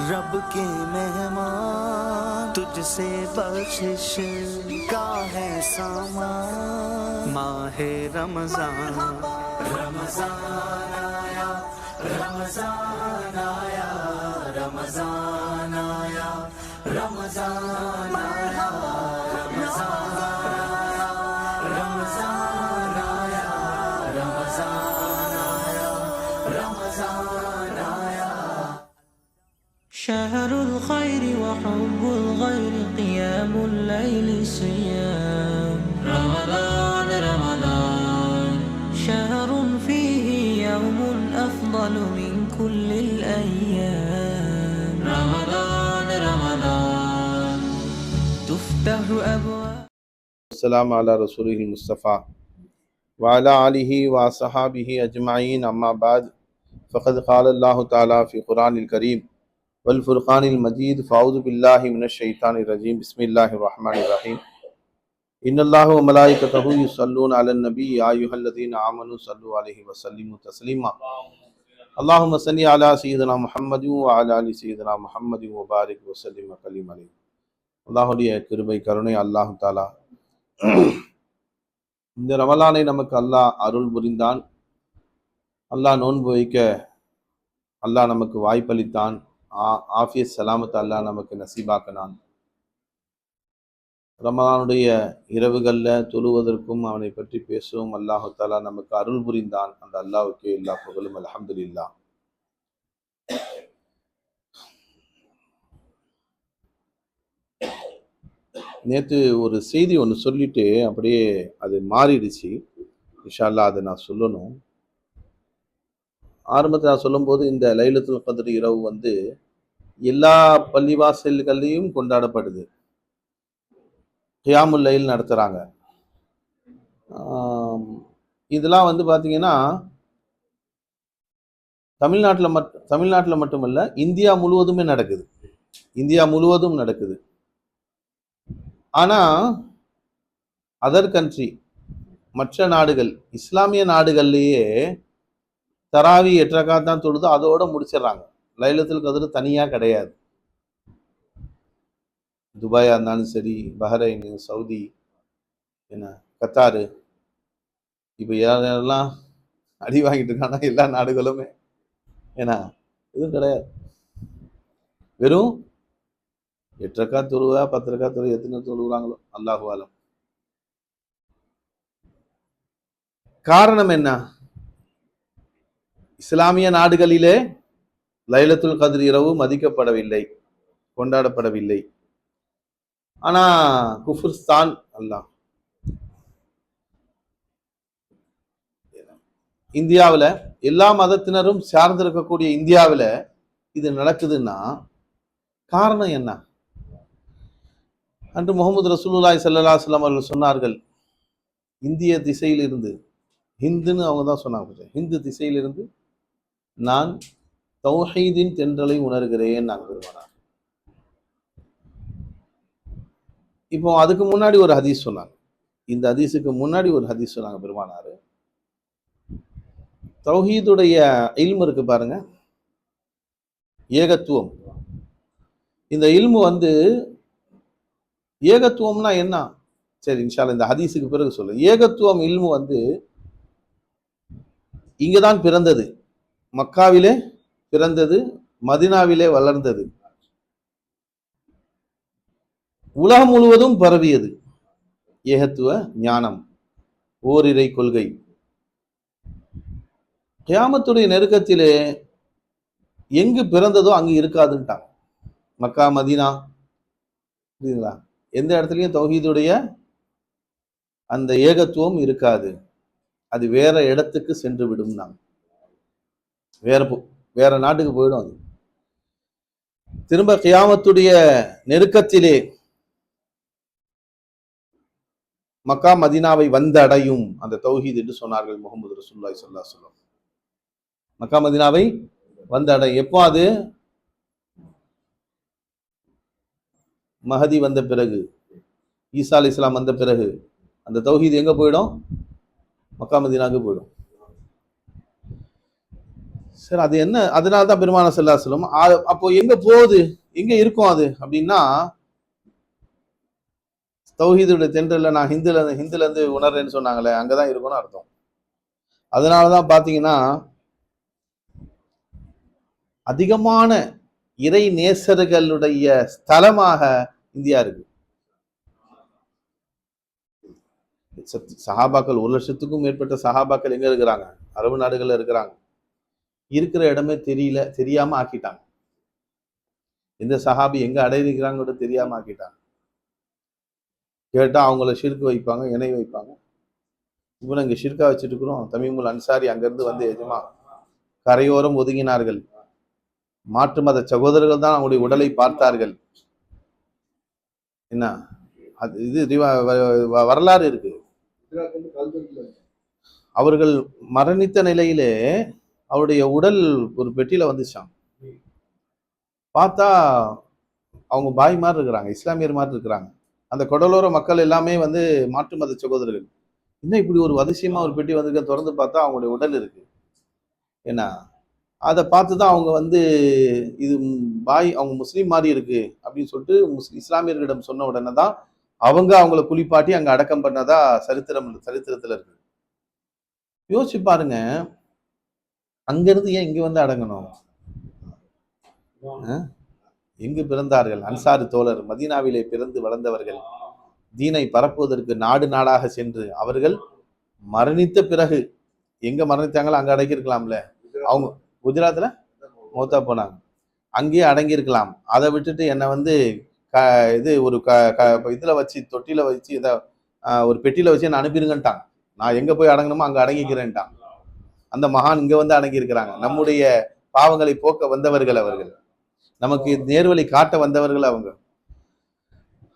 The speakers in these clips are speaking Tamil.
रब के मेहमान तुझसे बख्शिश का है सामान। माहे रमजान रमजान आया, रमजान आया, रमजान आया, रमजान आया, रमजान आया, रमजान आया, रमजान आया, रमजान आया। شهر الخير وحب الغير قيام الليل صيام رمضان رمضان شهر فيه يوم أفضل من كل الأيام رمضان رمضان تفتح أبواب السلام على رسوله المصطفى وعلى آله وصحابه أجمعين أما بعد فقد قال الله تعالى في القرآن الكريم والفرقان المجيد فأعوذ بالله من الشيطان الرجيم بسم الله الرحمن الرحيم إن الله وملائكته يصلون على النبي يا أيها الذين آمنوا صلوا عليه وسلموا تسليما اللهم صل على سيدنا محمد وعلى آل سيدنا محمد وبارك وسلم وسلم عليه. அல்லாஹுடைய கிருபை கருணை அல்லாஹு தாலா இந்த ரமலானை நமக்கு அல்லாஹ் அருள் புரிந்தான். அல்லாஹ் நோன்பு வைக்க அல்லாஹ் நமக்கு வாய்ப்பளித்தான். ஆஃபியத் சலாமத் அல்லாஹ் நமக்கு நசீபாக்கினான். ரமலானுடைய இரவுகளில் தொழுவதற்கும் அவனை பற்றி பேசவும் அல்லாஹு தாலா நமக்கு அருள் புரிந்தான். அந்த அல்லாஹ்வுக்கு எல்லா புகழும், அல்ஹம்துலில்லாஹ். நேற்று ஒரு செய்தி ஒன்று சொல்லிட்டு அப்படியே அது மாறிடுச்சு. இன்ஷா அல்லாஹ் அதை நான் சொல்லணும். ஆரம்பத்தில் நான் சொல்லும்போது இந்த லைலத்துல் கத்ர் இரவு எல்லா பள்ளிவாசல்கள்லையும் கொண்டாடப்படுது. கியாமுல் லைல் நடத்துகிறாங்க. இதெல்லாம் பார்த்தீங்கன்னா தமிழ்நாட்டில் மட்டுமல்ல, இந்தியா முழுவதுமே நடக்குது. இந்தியா முழுவதும் நடக்குது. ஆனால் அதர் கண்ட்ரி, மற்ற நாடுகள், இஸ்லாமிய நாடுகள்லேயே தராவி 8 ரக்காத் தான் தொழுது அதோட முடிச்சிடுறாங்க. லைலத்துல் கத்ர் தனியாக கிடையாது. துபாயாக இருந்தாலும் சரி, பஹ்ரைன், சவுதி, கத்தாரு, இப்போ யாரெல்லாம் அடி வாங்கிட்டு இருக்காங்கன்னா எல்லா நாடுகளுமே எதுவும் கிடையாது. வெறும் 8 ரக்காத் தொழுவா, 10 ரக்காத் தொழுவா, எத்தனை தொழுகிறாங்களோ அல்லாஹு ஆலம். காரணம் என்ன? இஸ்லாமிய நாடுகளிலே லைலத்துல் கத்ர் இரவு மதிக்கப்படவில்லை, கொண்டாடப்படவில்லை. ஆனா குஃப்ரிஸ்தான் அல்லாஹ் இந்தியாவில் எல்லா மதத்தினரும் சார்ந்திருக்கக்கூடிய இந்தியாவில் இது நடக்குதுன்னா காரணம் என்ன? அன்று முகமது ரசூலுல்லாஹி ஸல்லல்லாஹு அலைஹி வஸல்லம் அவர்கள் சொன்னார்கள், இந்திய திசையிலிருந்து, ஹிந்துன்னு அவங்க தான் சொன்னாங்க, ஹிந்து திசையிலிருந்து நான் தௌஹீதின் தென்றலை உணர்கிறேன் நாங்கள். இப்போ அதுக்கு முன்னாடி ஒரு ஹதீஸ் சொன்னாங்க. இந்த ஹதீஸுக்கு முன்னாடி ஒரு ஹதீஸ் சொன்னாங்க பெருமானார். தௌஹீதுடைய இல்மு இருக்கு பாருங்க, ஏகத்துவம். இந்த இல்மு ஏகத்துவம்னா என்ன? சரி, இன்ஷா அல்லாஹ் இந்த ஹதீஸுக்கு பிறகு சொல்ல. ஏகத்துவம் இல்மு இங்கதான் பிறந்தது, மக்காவிலே பிறந்தது, மதினாவிலே வளர்ந்தது, உலகம் முழுவதும் பரவியது. ஏகத்துவ ஞானம், ஓரிரை கொள்கை. கியாமத்துடைய நெருக்கத்திலே எங்கு பிறந்ததோ அங்கு இருக்காதுன்ட்டாங்க. மக்கா, மதீனா, புரியுதுங்களா? எந்த இடத்துலையும் தௌஹீதுடைய அந்த ஏகத்துவம் இருக்காது. அது வேற இடத்துக்கு சென்று விடும். வேற நாட்டுக்கு போயிடும். அது திரும்ப கியாமத்துடைய நெருக்கத்திலே மக்கா மதீனாவை வந்தடையும் அந்த தௌஹீத் என்று சொன்னார்கள் முகமது ரசூலுல்லாஹி ஸல்லல்லாஹு அலைஹி வஸல்லம். மக்கா மதீனாவை வந்தடையும். எப்போ? அது மஹதி வந்த பிறகு, ஈசா அலைஹிஸ்ஸலாம் வந்த பிறகு அந்த தௌஹீத் எங்க போயிடும்? மக்கா மதீனாவுக்கு போயிடும். சரி, அது என்ன? அதனால தான் பெருமானார் ஸல்லல்லாஹு அலைஹி வஸல்லம் அப்போ எங்க போகுது, எங்க இருக்கும் அது அப்படின்னா, தௌஹீதுடைய தென்றல்ல நான் ஹிந்துல இருந்து உணர்றேன்னு சொன்னாங்களே, அங்கதான் இருக்கும்னு அர்த்தம். அதனாலதான் பாத்தீங்கன்னா அதிகமான இறை நேசர்களுடைய ஸ்தலமாக இந்தியா இருக்கு. சஹாபாக்கள் 1,00,000க்கும் மேற்பட்ட சஹாபாக்கள் எங்க இருக்கிறாங்க? அரபு நாடுகள்ல இருக்கிறாங்க. இருக்கிற இடமே தெரியாம ஆக்கிட்டாங்க. எந்த சஹாபி எங்க அடையிருக்கிறாங்க தெரியாம ஆக்கிட்டாங்க. கேட்டா அவங்கள ஷிர்க் வைப்பாங்க, இணை வைப்பாங்க. இவனை இங்க ஷிர்கா வச்சுட்டு இருக்கிறோம். தமீமுல் அன்சாரி அங்கிருந்து வந்து எஜமா கரையோரம் ஒதுங்கினார்கள். மாற்று மத சகோதரர்கள் தான் அவங்களுடைய உடலை பார்த்தார்கள். என்ன அது இது வரலாறு இருக்கு. அவர்கள் மரணித்த நிலையிலே அவருடைய உடல் ஒரு பெட்டியில வந்துச்சான். பார்த்தா அவங்க பாய் மாதிரி இருக்கிறாங்க, இஸ்லாமியர் மாதிரி இருக்கிறாங்க. அந்த கடலோர மக்கள் எல்லாமே வந்து மாற்று மத சகோதரர்கள். இன்னும் இப்படி ஒரு அதிசயமா ஒரு பெட்டி வந்து திறந்து பார்த்தா அவங்களுடைய உடல் இருக்கு. ஏன்னா அதை பார்த்துதான் அவங்க வந்து இது பாய் அவங்க முஸ்லீம் மாதிரி இருக்கு அப்படின்னு சொல்லிட்டு இஸ்லாமியர்களிடம் சொன்ன உடனே தான் அவங்க அவங்கள குளிப்பாட்டி அங்க அடக்கம் பண்ணதா சரித்திரத்துல இருக்கு. யோசிச்சு பாருங்க, அங்கிருந்து ஏன் இங்க வந்து அடங்கணும்? எங்கு பிறந்தார்கள்? அன்சாரி தோழர் மதீனாவிலே பிறந்து வளர்ந்தவர்கள். தீனை பரப்புவதற்கு நாடு நாடாக சென்று அவர்கள் மரணித்த பிறகு எங்க மரணித்தாங்களோ அங்க அடங்கி இருக்கலாம்ல. அவங்க குஜராத்ல மௌத்தா போனாங்க, அங்கேயே அடங்கி இருக்கலாம். அதை விட்டுட்டு என்னை வந்து இது ஒரு இதுல வச்சு தொட்டில வச்சு இதை ஒரு பெட்டியில வச்சு என்ன அனுப்பிடுங்கன்ட்டான். நான் எங்க போய் அடங்கணுமோ அங்க அடங்கிக்கிறேன்ட்டான். அந்த மகான் இங்க வந்து அடங்கி இருக்கிறாங்க. நம்முடைய பாவங்களை போக்க வந்தவர்கள் அவர்கள், நமக்கு நேர்வழி காட்ட வந்தவர்கள் அவங்க.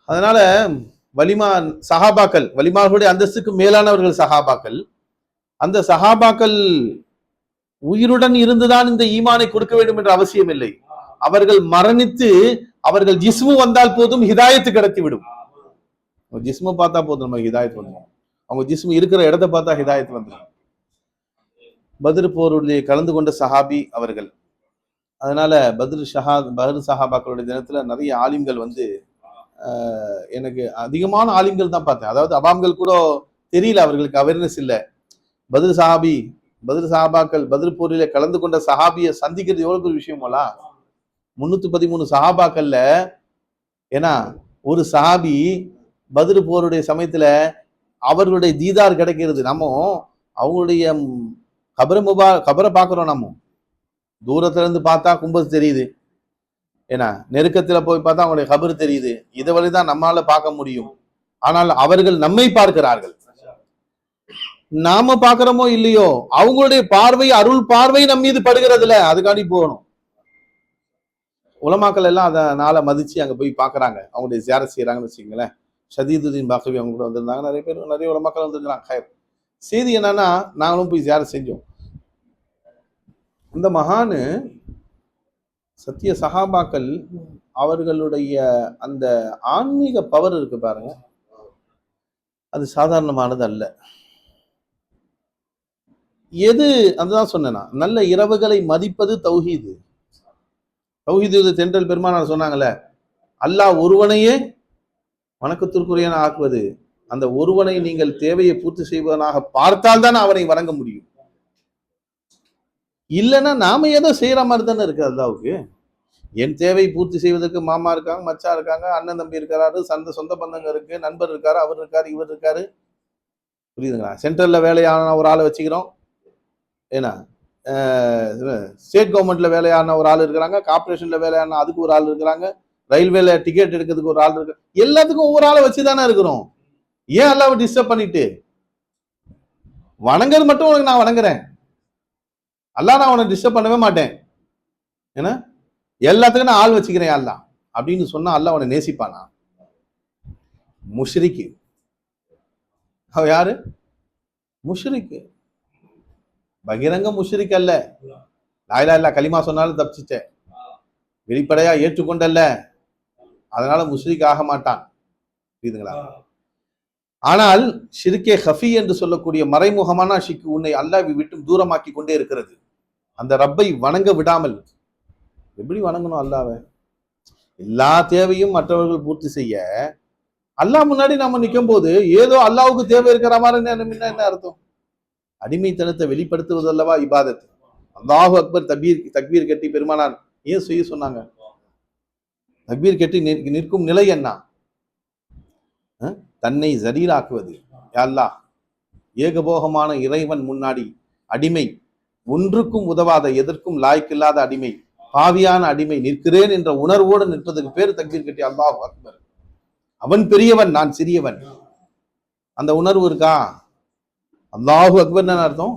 அதனால வலிமா சஹாபாக்கள், வலிமார்களுடைய அந்தஸ்துக்கு மேலானவர்கள் சஹாபாக்கள். அந்த சஹாபாக்கள் உயிருடன் இருந்துதான் இந்த ஈமானை கொடுக்க வேண்டும் என்ற அவசியம் இல்லை. அவர்கள் மரணித்து அவர்கள் ஜிஸ்மு வந்தால் போதும் ஹிதாயத்து கிடைத்துவிடும். ஜிஸ்மு பார்த்தா போதும் நம்ம ஹிதாயத்து வந்துடும். அவங்க ஜிஸ்மு இருக்கிற இடத்தை பார்த்தா ஹிதாயத்து வந்துடும். பத்ர் போருடைய கலந்து கொண்ட சஹாபி அவர்கள். அதனால பத்ர் சஹாபாக்களுடைய தினத்துல நிறைய ஆலிம்கள் வந்து எனக்கு அதிகமான ஆலிம்கள் தான் பார்த்தேன். அதாவது அவாம்கள் கூட தெரியல, அவர்களுக்கு அவேர்னஸ் இல்லை. பத்ர் சஹாபாக்கள் பத்ர் போரில கலந்து கொண்ட சஹாபியை சந்திக்கிறது எவ்வளவு பெரிய விஷயம் போல. 313 சஹாபாக்கள்ல ஏன்னா ஒரு சஹாபி பத்ர் போருடைய சமயத்துல அவர்களுடைய தீதார் கிடைக்கிறது. நம்ம அவங்களுடைய கபரை பார்க்கிறோம். நம்ம தூரத்துல இருந்து பார்த்தா கும்பது தெரியுது, ஏன்னா நெருக்கத்துல போய் பார்த்தா அவங்களுடைய கபர் தெரியுது. இதை வழிதான் நம்மளால பார்க்க முடியும். ஆனால் அவர்கள் நம்மை பார்க்கிறார்கள். நாம பார்க்கிறோமோ இல்லையோ, அவங்களுடைய பார்வை, அருள் பார்வை நம் மீது படுகிறதுல, அதுக்காண்டி போகணும். உலமாக்கள் எல்லாம் அதனால மதிச்சு அங்க போய் பாக்குறாங்க, அவங்களுடைய ஜியாரத் செய்யறாங்கன்னு வச்சுக்கங்களேன். ஷதீதுதீன் பாக்கவி அவங்க கூட வந்திருந்தாங்க. நிறைய பேர், நிறைய உலமாக்கள் வந்திருக்கிறாங்க. செய்தி என்னன்னா, நாங்களும் போய் ஜியாரத் செஞ்சோம். இந்த மகானு சத்திய சஹாபாக்கள் அவர்களுடைய அந்த ஆன்மீக பவர் இருக்கு பாருங்க, அது சாதாரணமானது அல்ல. எது அதுதான் சொன்னா, நல்ல இரவுகளை மதிப்பது தௌஹீது. தௌஹீது தென்றல் பெருமானார் சொன்னாங்கல்ல, அல்லாஹ் ஒருவனையே வணக்கத்திற்குரியன ஆக்குவது. அந்த ஒருவனை நீங்கள் தேவையை பூர்த்தி செய்வதனாக பார்த்தால் தான் அவனை வணங்க முடியும். இல்லைன்னா நாம ஏதோ செய்யற மாதிரி தானே இருக்கு. அல்லாவுக்கு என் தேவை பூர்த்தி செய்வதற்கு மாமா இருக்காங்க, மச்சா இருக்காங்க, அண்ணன் தம்பி இருக்காரு, சொந்த பந்தங்க இருக்கு, நண்பர் இருக்காரு, அவர் இருக்காரு, இவர் இருக்காரு. புரியுதுங்களா? சென்ட்ரல்ல வேலையான ஒரு ஆளை வச்சுக்கிறோம். ஏன்னா ஸ்டேட் கவர்மெண்ட்ல வேலையான ஒரு ஆள் இருக்கிறாங்க, கார்பரேஷன்ல வேலையான அதுக்கு ஒரு ஆள் இருக்கிறாங்க, ரயில்வேல டிக்கெட் எடுக்கிறதுக்கு ஒரு ஆள் இருக்கு. எல்லாத்துக்கும் ஒவ்வொரு ஆளை வச்சுதானே இருக்கிறோம். ஏன் அல்லாவை டிஸ்டர்ப் பண்ணிட்டு? வணங்குறது மட்டும் உனக்கு நான் வணங்குறேன், அல்லா நான் உனக்கு டிஸ்டர்ப் பண்ணவே மாட்டேன். ஏன்னா எல்லாத்துக்கும் நான் ஆள் வச்சுக்கிறேன் அல்லா அப்படின்னு சொன்னா அல்லா அவனை நேசிப்பானா? முஷ்ரிக்கு. அவ யாரு? முஷ்ரிக்கு. பகிரங்க முஷ்ரிக் அல்ல. லா இலாஹ இல்லல்லாஹ் கலிமா சொன்னாலும் தப்பிச்சிட்டேன், வெளிப்படையா ஏற்றுக்கொண்டல்ல, அதனால முஷ்ரிக் ஆக மாட்டான். புரியுதுங்களா? ஆனால் ஷிர்கே ஹஃபி என்று சொல்லக்கூடிய மறைமுகமான ஷிர்க் உன்னை அல்லாஹ்வை விட்டு தூரமாக்கி கொண்டே இருக்கிறது. அந்த ரப்பை வணங்க விடாமல். எப்படி வணங்கணும் அல்லாவை? எல்லா தேவையும் மற்றவர்கள் பூர்த்தி செய்ய அல்லாஹ் முன்னாடி நம்ம நிற்கும் போது ஏதோ அல்லாவுக்கு தேவை இருக்கிற மாதிரி என்ன அர்த்தம்? அடிமைத்தனத்தை வெளிப்படுத்துவது அல்லவா இபாதத். அல்லாஹு அக்பர் தக்பீர் கட்டி பெருமானார் ஏன் செய்ய சொன்னாங்க? தக்பீர் கட்டி நிற்கும் நிலை என்ன? தன்னை ஜலீலாக்குவது. யா அல்லாஹ், ஏகபோகமான இறைவன் முன்னாடி அடிமை, ஒன்றுக்கும் உதவாத, எதற்கும் லாய்க்கில்லாத அடிமை, பாவியான அடிமை நிற்கிறேன் என்ற உணர்வோடு நிற்பதுக்கு பேர் தக்பீர் கட்டி அல்லாஹு அக்பர். அவன் பெரியவன், நான் சிறியவன். அந்த உணர்வு இருக்கா? அல்லாஹு அக்பர் அர்த்தம்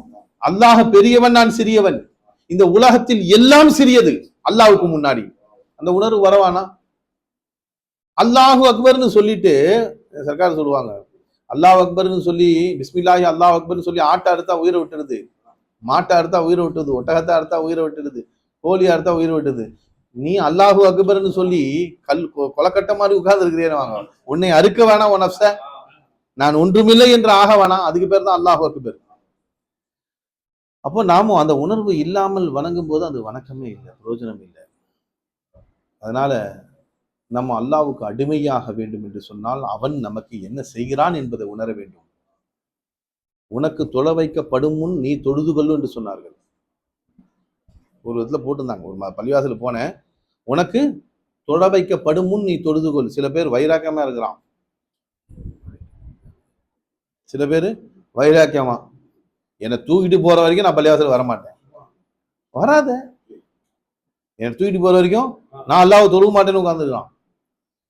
அல்லாஹ் பெரியவன், நான் சிறியவன். இந்த உலகத்தில் எல்லாம் சிறியது அல்லாஹுக்கு முன்னாடி. அந்த உணர்வு வரவானா? அல்லாஹு அக்பர்னு சொல்லிட்டு சர்க்கார் சொல்லுவாங்க, அல்லாஹ் அக்பர்னு சொல்லி பிஸ்மில்லாஹி அல்லாஹ் அக்பர்னு சொல்லி ஆட்டை அறுத்தா உயிரை விட்டுடுது, மாட்டை அறுத்தா உயிரை விட்டுடுது, ஒட்டகத்தை அறுத்தா உயிரை விட்டுடுது, கோழி அறுத்தா உயிரை விட்டுது. நீ அல்லாஹு அக்பர்னு சொல்லி கொலக்கட்ட மாதிரி உட்கார்ந்து இருக்கிறேன்னு வாங்க, உன்னை அறுக்க வேணாம், உன் நஃப்ஸ நான் ஒன்றுமில்லை என்று ஆக வேணாம், அதுக்கு பேர் தான் அல்லாஹு அக்பர். அப்போ நாமும் அந்த உணர்வு இல்லாமல் வணங்கும் போது அது வணக்கமே இல்லை, பிரயோஜனம் இல்லை. அதனால நம்ம அல்லாஹ்வுக்கு அடிமையாக வேண்டும் என்று சொன்னால் அவன் நமக்கு என்ன செய்கிறான் என்பதை உணர வேண்டும். உனக்கு தொழ வைக்கப்படும் முன் நீ தொழுது கொள்ளு என்று சொன்னார்கள். ஒரு இடத்துல போட்டிருந்தாங்க, ஒரு பள்ளிவாசல் போனேன், உனக்கு தொழ வைக்கப்படும் முன் நீ தொழுது கொள். சில பேர் வைராக்கியமா இருக்கிறான், சில பேர் வைராக்கியமா, என்னை தூக்கிட்டு போற வரைக்கும் நான் பள்ளிவாசல் வரமாட்டேன். வராத, என்னை தூக்கிட்டு போற வரைக்கும் நான் அல்லாஹ்வை தொழுக மாட்டேன்னு உட்கார்ந்துருக்கான்.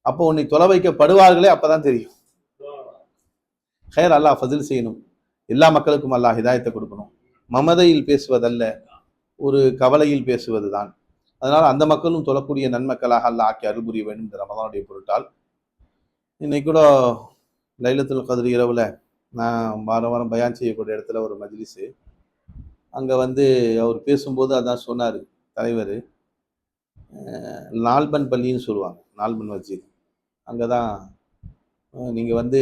அப்போ உன்னை தொலை வைக்கப்படுவார்களே, அப்பதான் தெரியும். ஹைர், அல்லாஹ் ஃபசில் செய்யணும், எல்லா மக்களுக்கும் அல்லாஹ் ஹிதாயத்தை கொடுக்கணும். மமதையில் பேசுவதல்ல, ஒரு கவலையில் பேசுவது தான். அதனால அந்த மக்களும் தொழக்கூடிய நன்மக்களாக அல்லாஹ் ஆக்கி அருள் புரிய வேண்டும் இந்த ரமதானுடைய பொருட்டால். இன்னைக்கு கூட லைலத்துல் கத்ர் இரவுல நான் வாரம் பயான் செய்யக்கூடிய இடத்துல ஒரு மஜ்லிஸு, அங்கே அவர் பேசும்போது அதான் சொன்னார் தலைவர், நால்பன் பள்ளின்னு சொல்லுவாங்க, நால்பன் மஸ்ஜித். அங்கே தான் நீங்கள்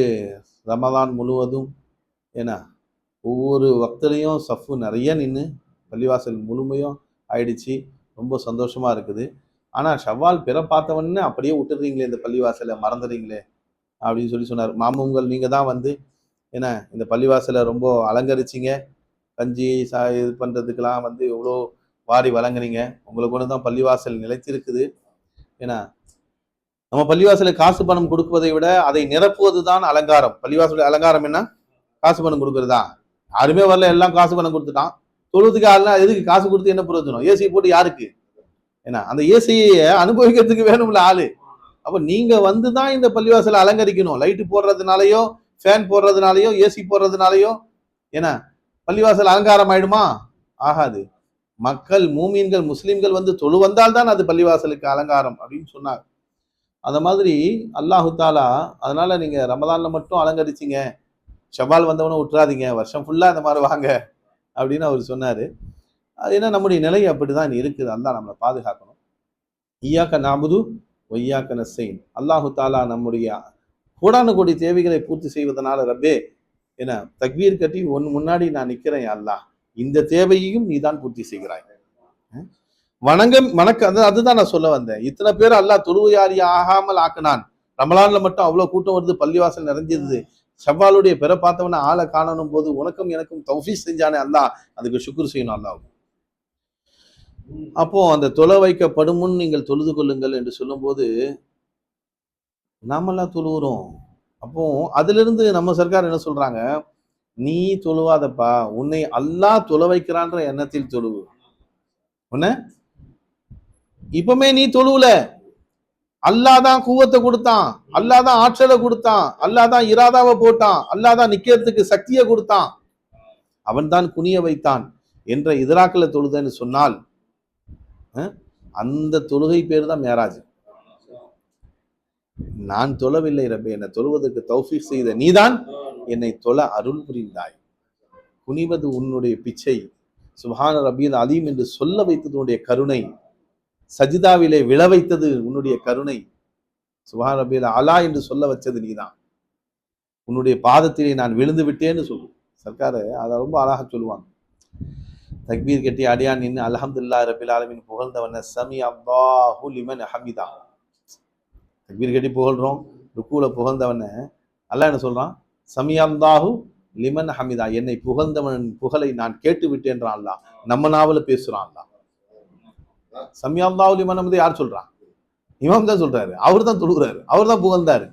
ரமதான் முழுவதும் ஏன்னா ஒவ்வொரு வக்துலையும் சஃப்பு நிறைய நின்று பள்ளிவாசல் முழுமையும் ஆயிடுச்சு, ரொம்ப சந்தோஷமாக இருக்குது. ஆனால் ஷவ்வால் பிற பார்த்தவொன்னே அப்படியே விட்டுடுறீங்களே, இந்த பள்ளிவாசலை மறந்துடுறீங்களே அப்படின்னு சொன்னார். மாமுங்கள் நீங்கள் தான் ஏன்னா இந்த பள்ளிவாசலை ரொம்ப அலங்கரிச்சிங்க, கஞ்சி இது பண்ணுறதுக்கெல்லாம் எவ்வளோ வாரி வழங்குறீங்க, உங்களை கொண்டு தான் பள்ளிவாசல் நிலைத்திருக்குது. ஏன்னா நம்ம பள்ளிவாசலுக்கு காசு பணம் கொடுப்பதை விட அதை நிரப்புவது தான் அலங்காரம். பள்ளிவாசலுடைய அலங்காரம் என்ன? காசு பணம் கொடுக்கறதா? யாருமே வரல, எல்லாம் காசு பணம் கொடுத்துட்டான். தொழுதுக்கு ஆள்னா எதுக்கு காசு கொடுத்து என்ன பிரயோஜனம்? ஏசி போட்டு யாருக்கு? ஏன்னா அந்த ஏசியை அனுபவிக்கிறதுக்கு வேணும்ல ஆளு. அப்ப நீங்க தான் இந்த பள்ளிவாசலை அலங்கரிக்கணும். லைட்டு போடுறதுனாலயோ, ஃபேன் போடுறதுனாலயோ, ஏசி போடுறதுனாலயோ ஏன்னா பள்ளிவாசல் அலங்காரம் ஆயிடுமா? ஆகாது. மக்கள் மூமீன்கள் முஸ்லிம்கள் தொழு வந்தால் தான் அது பள்ளிவாசலுக்கு அலங்காரம் அப்படின்னு சொன்னார். அந்த மாதிரி அல்லாஹு தாலா, அதனால நீங்க ரமதான்ல மட்டும் அலங்கரிச்சிங்க, ஷவ்வால் வந்தவனும் விட்டுறாதீங்க, வருஷம் ஃபுல்லா இந்த மாதிரி வாங்க அப்படின்னு அவர் சொன்னாரு. அது என்ன, நம்முடைய நிலை அப்படிதான் இருக்குது. அல்லாஹ் நம்மளை பாதுகாக்கணும். ஈயாக்க நாபுது ஒய்யாக்க நஸ்ஸைன். அல்லாஹு தாலா நம்முடைய கோடானு கோடி தேவைகளை பூர்த்தி செய்வதனால, ரப்பே என்ன தக்பீர் கட்டி முன்னாடி நான் நிற்கிறேன், அல்லாஹ் இந்த தேவையையும் நீ தான் பூர்த்தி செய்கிறாய். அதுதான் நான் சொல்ல வந்தேன். இத்தனை பேர் அல்லாஹ் தொழுவையாரி ஆகாமல் ஆக்கினான். ரமலான்ல மட்டும் அவ்வளவு கூட்டம் வருது, பள்ளிவாசல் நிறைஞ்சிருது. ஷவ்வாலுடைய பிற பார்த்தவன ஆளை காணணும் போது உனக்கும் எனக்கும் தௌஃபீக் செஞ்சானே அல்லாஹ், அதுக்கு சுக்ர் செய்யணும் அல்லாஹ். அப்போ அந்த தொலை வைக்கப்படும் முன் நீங்கள் தொழுது கொள்ளுங்கள் என்று சொல்லும் போது நாமெல்லாம் தொழுகிறோம். அப்போ அதுல இருந்து நம்ம சர்க்கார் என்ன சொல்றாங்க, நீ தொழுவாதப்பா, உன்னை அல்லாஹ் தொலை வைக்கிறான்ற எண்ணத்தில் தொழுவு. உன்ன இப்பமே நீ தொழுவுல, அல்லாஹ் தான் கூவத்தை கொடுத்தான், அல்லாஹ் தான் ஆற்றலை கொடுத்தான், அல்லாஹ் தான் இராதாவை போட்டான், அல்லாஹ் தான் நிக்கிறதுக்கு சக்தியை கொடுத்தான், அவன் தான் குனிய வைத்தான் என்ற இதராக்களை தொழுதன்னு சொன்னால் அந்த தொழுகை பேர் தான் மேராஜ். நான் தொழவில்லை ரப்பே, என்னை தொழுவதற்கு தௌஃபீக் செய்த நீதான் என்னை தொழ அருள் புரிந்தாய். குனிவது உன்னுடைய பிச்சை, சுப்ஹான ரப்பியல் அலீம் என்று சொல்ல வைத்தது உன்னுடைய கருணை, சஜிதாவிலே விழ வைத்தது உன்னுடைய கருணை, சுப்ஹான ரப்பியல் அலா என்று சொல்ல வச்சது நீதான். உன்னுடைய பாதத்திலே நான் விழுந்து விட்டேன்னு சொல்லு. சர்க்கார அதை ரொம்ப அழகா சொல்லுவாங்க. தக்பீர் கட்டி அடியான் நின்று அல்ஹம்துலில்லாஹி ரப்பில் ஆலமீன் புகழ்ந்தவன சமி அல்லாஹு லிமன் ஹமிதா. தக்பீர் கட்டி புகழ்றோம், ருக்கூல புகழ்ந்தவன அல்லாஹ் என்ன சொல்றான்? சமி அல்லாஹு லிமன் ஹமிதா, என்னை புகழ்ந்தவன் புகழை நான் கேட்டு விட்டேன்றான் அல்லாஹ். நம்ம நாவல பேசுறான் அல்லாஹ். சமி அல்லாஹு லிமன் ஹமிதா யார் சொல்றான்? இமாம் தான் சொல்றாரு, அவர் தான் தொழுகிறாரு, அவர் தான் புகழ்ந்தாரு.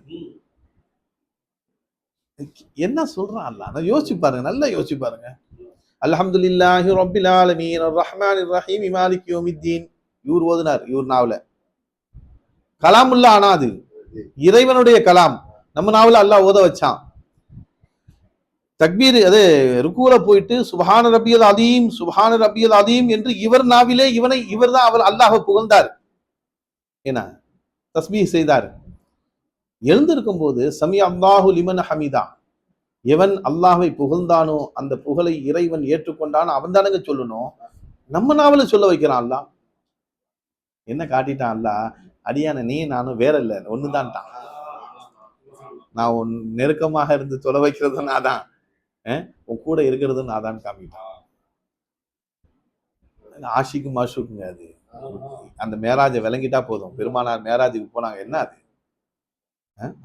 என்ன சொல்றான் அல்லாஹ்? நான் யோசிச்சு பாருங்க, நல்லா யோசிச்சு பாருங்க. அல்ஹம்துலில்லாஹி ரப்பில் ஆலமீன் அர்ரஹ்மானிர் ரஹீம் மாலிகி யௌமித்தீன். இவர் ஓதுனார், இவர் நாவல கலாமுல்லா. ஆனா அது இறைவனுடைய கலாம், நம்ம நாவல அல்லாஹ் ஓத வச்சான். தக்பீர் அது ருக்கூல போயிட்டு சுப்ஹான ரப்பியல் அதீம் சுப்ஹான ரப்பியல் அதீம் என்று இவர் நாவிலே இவர் தான் அவர் அல்லாஹ்வை புகழ்ந்தார், என்ன தஸ்பீஹ் செய்தார். எழுந்திருக்கும் போது சமி அல்லாஹு லிமன் ஹமிதா, எவன் அல்லாஹ்வை புகழ்ந்தானோ அந்த புகழை இறைவன் ஏற்றுக்கொண்டானோ அவன் தானங்க சொல்லணும். நம்ம நாவல சொல்ல வைக்கிறான் அல்லாஹ். என்ன காட்டிட்டான் அல்லாஹ்? அடியான நீ நானும் வேற இல்லை, ஒண்ணுதான்ட்டான். நான் உன் நெருக்கமாக இருந்து சொல்ல வைக்கிறதும் நான் தான், உன் கூட இருக்கிறதும் நான் தான் காமிட்டான். ஆஷிக்கும் மாஷுக்குங்க அது. அந்த மேராஜை விளங்கிட்டா போதும். பெருமானார் மேராஜுக்கு போனாங்க, என்ன அது?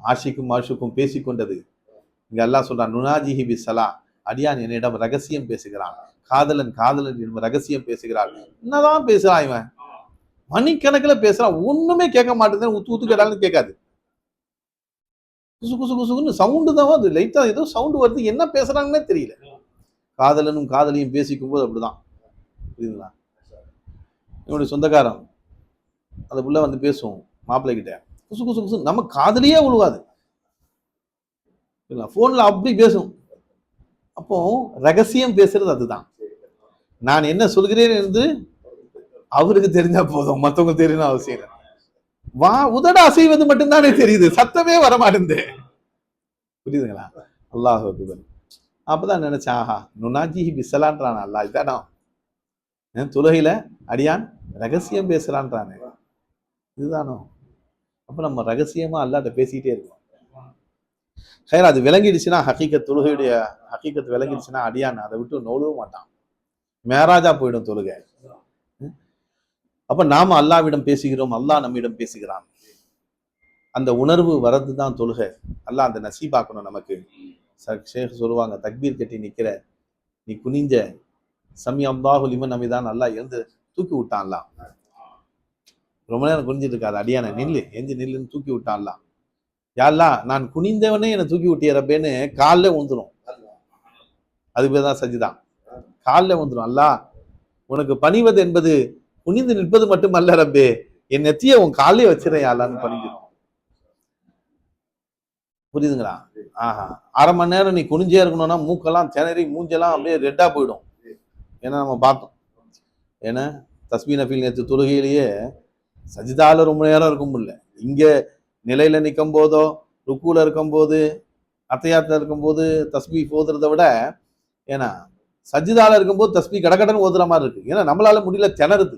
ஆஷிக்கும் மாஷுக்கும் பேசிக்கொண்டது. இங்க அல்லாஹ் சொல்றான், நுனாஜிஹி பிஸ்ஸலா, அடியான் என்னிடம் ரகசியம் பேசுகிறான். காதலன் காதலன் ரகசியம் பேசுகிறான். என்னதான் பேசுறான் இவன்? மணிக்கணக்கில் பேசுறான், ஒண்ணுமே கேட்க மாட்டேங்குது. ஊத்து ஊத்து கேட்டாலும் கேட்காது. குசு குசு குசுன்னு சவுண்டு தான் வருது, லைட்டா ஏதோ சவுண்டு வருது, என்ன பேசுறாங்கன்னே தெரியல. காதலனும் காதலியும் பேசிக்கும் போது அப்படிதான், புரியுதுங்களா? என்னுடைய சொந்தக்காரன் அந்த புள்ள வந்து பேசுவோம் மாப்பிள்ளை கிட்ட, குசு குசு குசு, நம்ம காதலியே உழுவாது, போன்ல அப்படி பேசும். அப்போ ரகசியம் பேசுறது அதுதான். நான் என்ன சொல்கிறேன் என்று அவருக்கு தெரிஞ்சா போதும், மற்றவங்க தெரியணும் அவசியம் இல்லை. வா உதட அசைவது மட்டும்தானே தெரியுது, சத்தமே வரமாட்டேங்குது, புரியுதுங்களா? அல்லாஹ் அக்பர். அப்பதான் நினைச்சேன், ஆஹா நுனாஜிஹி பிஸ்ஸலான்றான் அல்லாஹ், இதானா தொழுகையில அடியான் ரகசியம் பேசுறான்றானே, இதுதானோ? அப்ப நம்ம ரகசியமா அல்லாஹ்ட்ட பேசிக்கிட்டே இருக்கோம். ஹைரா, அது விளங்கிடுச்சுன்னா ஹக்கீகத், தொழுகையுடைய ஹக்கீகத் விளங்கிடுச்சுன்னா அடியான் அதை விட்டு நோலவும் மாட்டான், மேராஜா போயிடும் தொழுகை. அப்ப நாம அல்லாவிடம் பேசுகிறோம், அல்லாஹ் நம்மிடம் பேசுகிறான். அந்த உணர்வு வரது தான் தொழுகை. அல்லாஹ் அந்த நசீபாக்கணும் நமக்கு. ஷேக் சொல்லுவாங்க, தக்பீர் கட்டி நிக்கிற நீ குனிஞ்ச சமி அல்லாஹு லிமன் ஹமிதான் அல்லாஹ் எழுந்து தூக்கி விட்டான். அல்லாஹ் ரொம்ப நேரம் குனிஞ்சிட்டு இருக்காது, அடியான நில்லு எஞ்சி நில்லுன்னு தூக்கி விட்டான். அல்லாஹ் யாரெல்லாம் நான் குனிந்தவனே என்னை தூக்கி விட்டிய ரப்பேன்னு காலில் வந்துடும். அது பேர் தான் சஜிதான், காலில் வந்துடும். அல்லாஹ் உனக்கு பணிவது என்பது குனிந்து நிற்பது மட்டுமல்ல ரப்பே, என் நெத்திய உன் காலே வச்சிடறேன் யாருன்னு பணிஞ்சிடும். புரியுதுங்களா? ஆஹா, அரை மணி நேரம் நீ குனிஞ்சே இருக்கணும்னா மூக்கெல்லாம் திணறி மூஞ்செல்லாம் அப்படியே ரெட்டா போயிடும். ஏன்னா நம்ம பார்த்தோம், ஏன்னா தஸ்பீ நஃபீல் நேற்று தொழுகையிலேயே சஜிதால ரொம்ப நேரம் இருக்க முடியல. இங்க நிலையில நிற்கும் போதோ ருக்கூல இருக்கும் போது அத்தையாத்துல இருக்கும் போது தஸ்பீ ஓதுறதை விட, ஏன்னா சஜிதால இருக்கும்போது தஸ்பீ கடகடன்னு ஓதுற மாதிரி இருக்கு. ஏன்னா நம்மளால முடியல, திணறுது.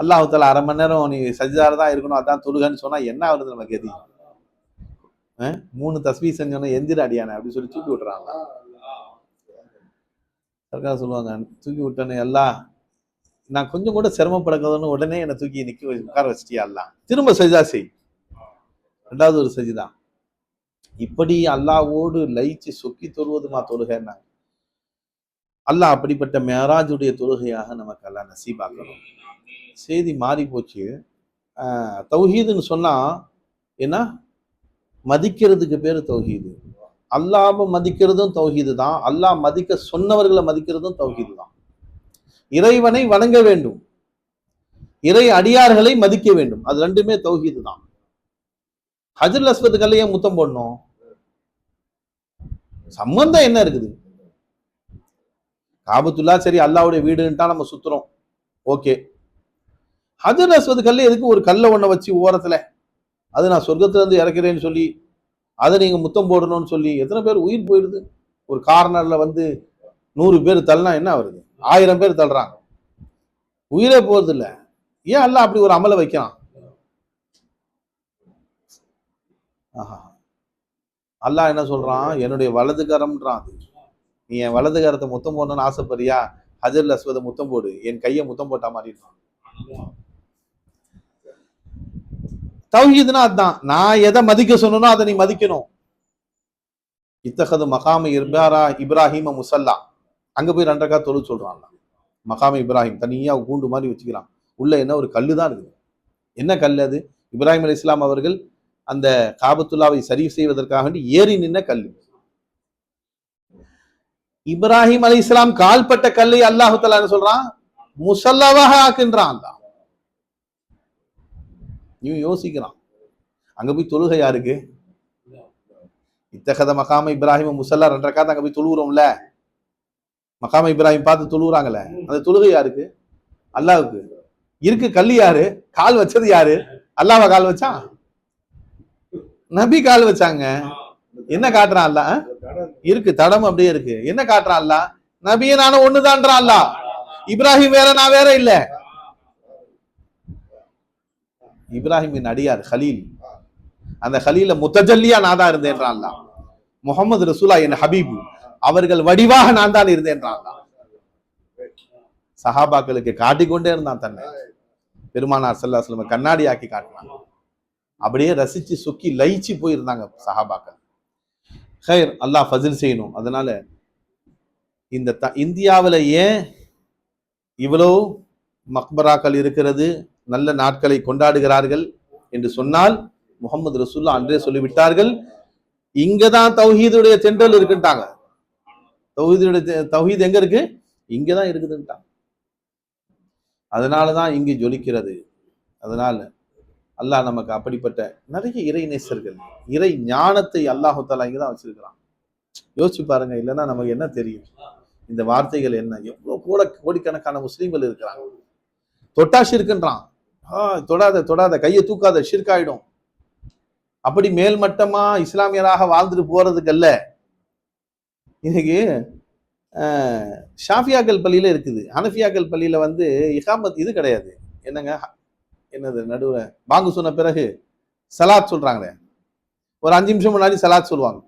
அல்லாஹ் தஆலா அரை மணி நேரம் நீ சஜிதால தான் இருக்கணும் அதான் தொழுகன்னு சொன்னா என்ன ஆகுது நமக்கு? எதி 3 தஸ்பீ செஞ்சோன்னா எந்திர அடியான அப்படி சொல்லி தூக்கி விட்டுறாங்க. சர்க்கார் சொல்லுவாங்க, தூக்கி விட்டேன்னு எல்லாம் நான் கொஞ்சம் கூட சிரமப்படக்கூடாதுன்னு உடனே என்னை தூக்கி நிக்க உட்கார வச்சிட்டியா எல்லாம், திரும்ப சஜிதா செய், 2வது ஒரு சஜிதா. இப்படி அல்லாஹ்வோடு லயிச்சு சொக்கி தொழுவதுமா தொழுகைன்னா, அல்லாஹ் அப்படிப்பட்ட மேராஜுடைய தொழுகையாக நமக்கு அல்லாஹ் நசீபாக்கணும். செய்தி மாறி போச்சு. தௌஹீதுன்னு சொன்னா என்ன? மதிக்கிறதுக்கு பேரு தௌஹீது. அல்லாஹ்வை மதிக்கிறதும் தௌஹீது தான், அல்லாஹ் மதிக்க சொன்னவர்களை மதிக்கிறதும் தௌஹீது தான். இறைவனை வணங்க வேண்டும், இறை அடியார்களை மதிக்க வேண்டும், அது ரெண்டுமே தௌஹீது தான். ஹஜ்ருல் அஸ்வத் கல்லையே முத்தம் போடணும், சம்பந்தம் என்ன இருக்குது? காபத்துல்லா சரி அல்லாஹ்வுடைய வீடுன்ட்டா நம்ம சுத்துறோம், ஓகே. ஹஜ்ருல் அஸ்வத் கல்ல எதுக்கு ஒரு கல்லை ஒண்ண வச்சு ஓரத்துல, அது நான் சொர்க்கத்துல இருந்து இறக்கிறேன்னு சொல்லி அதை நீங்க முத்தம் போடணும்னு சொல்லி எத்தனை பேர் உயிர் போயிடுது? ஒரு கார்னர்ல வந்து 100 பேர் தள்ளனா என்ன வருது? 1000 பேர் தள்ளுறாங்க, உயிரே போறது இல்லை. ஏன் அல்லாஹ் அப்படி ஒரு அமலை வைக்கிறான்? ஆஹா, அல்லாஹ் என்ன சொல்றான்? என்னுடைய வலதுகரம்ன்றான். நீ என் வலதுகரத்தை முத்தம் போடணும்னு ஆசைப்படுறியா? ஹஜர் அஸ்வத முத்தம் போடு, என் கையை முத்தம் போட்டா மாதிரி இருக்கும். தௌஹீதுனா அதுதான், நான் எதை மதிக்க சொன்னனோ அதை நீ மதிக்கணும். இத்தகது மகாம இப்ராஹிம முசல்லா, அங்க போய் 2 ரக்காத் தொழு சொல்றான். மகாம இப்ராஹிம் தனியா கூண்டு மாதிரி வச்சுக்கிறான், உள்ள என்ன ஒரு கல்லு தான் இருக்குது. என்ன கல் அது? இப்ராஹிம் அலைஹிஸ்ஸலாம் அவர்கள் அந்த காபத்துல்லாவை சரி செய்வதற்காக வேண்டி ஏறி நின்ன கல்லு. இப்ராஹிம் அலைஹிஸ்ஸலாம் கால்பட்ட கல்லை அல்லாஹ் தஆலா என்ன சொல்றான்? முசல்லாவாக ஆக்குன்றான். அல்லாஹ் இவன் யோசிக்கிறான், அங்க போய் தொழுகை யாருக்கு? இத்தகத மகாம இப்ராஹிம் முசல்லா 2 ரக்காத் அங்க போய் தொழுகிறோம்ல, மகாம இப்ராஹிம் பார்த்து தொழுகிறாங்களே, அந்த தொழுகை யாருக்கு? அல்லாஹ்வுக்கு. இருக்கு கல்லு யாரு? கால் வச்சது யாரு? அல்லாஹ்வா கால் வச்சான்? நபி கால் வச்சாங்க. என்ன காட்டுறான் அல்லாஹ்? இருக்கு தடம் அப்படியே இருக்கு. என்ன காட்டுறான் அல்லாஹ்? நபியே நானும் ஒண்ணுதான்றான் அல்லாஹ். இப்ராஹிம் வேற நான் வேற இல்ல. இப்ராஹிமின் அடியார் ஹலீல், அந்த ஹலீல முத்தஜல்லியா நான் தான் இருந்தேன்றான் அல்லாஹ். முகமது ரசூலா என் ஹபீபு, அவர்கள் வடிவாக நான் தான் இருந்தேன்றான் அல்லாஹ். சஹாபாக்களுக்கு காட்டிக்கொண்டே இருந்தான் தன்னை. பெருமானார் ஸல்லல்லாஹு அலைஹி வஸல்லம் கண்ணாடி ஆக்கி காட்டினாங்க. அப்படியே ரசிச்சு சொக்கி லயிச்சு போயிருந்தாங்க சஹாபாக்கள். ஹைர், அல்லாஹ் ஃபஸில் செய்யணும். அதனால இந்த இந்தியாவில் ஏன் இவ்வளோ மக்பராக்கள் இருக்கிறது, நல்ல நாட்களை கொண்டாடுகிறார்கள் என்று சொன்னால், முகமது ரசூலுல்லாஹ் அன்றே சொல்லிவிட்டார்கள், இங்கதான் தௌஹீதுடைய தென்றல் இருக்குன்ட்டாங்க. தௌஹீத் எங்க இருக்கு? இங்கதான் இருக்குதுன்ட்டாங்க. அதனாலதான் இங்கு ஜொலிக்கிறது. அதனால அல்லாஹ் நமக்கு அப்படிப்பட்ட நிறைய இறை நேசர்கள், இறை ஞானத்தை அல்லாஹு தஆலா இங்கதான் வச்சிருக்கிறான். யோசிச்சு பாருங்க, இல்லைன்னா நமக்கு என்ன தெரியும் இந்த வார்த்தைகள் என்ன? எவ்வளவு கோடிக்கணக்கான முஸ்லீம்கள் இருக்கிறாங்க. தொட்டா ஷிர்க்ன்றான், தொடாத தொடாத, கையை தூக்காத, ஷிர்காயிடும். அப்படி மேல்மட்டமா இஸ்லாமியராக வாழ்ந்துட்டு போறதுக்கு அல்ல. இன்னைக்கு ஷாஃபியாக்கள் பள்ளியில இருக்குது, ஹனஃபியாக்கள் பள்ளியில இகாமத் இது கிடையாது. என்னங்க, என்னது நடுவுல பாங்கு சொன்ன பிறகு சலாத் சொல்றாங்களே, ஒரு 5 நிமிஷம் முன்னாடி சலாத் சொல்லுவாங்க.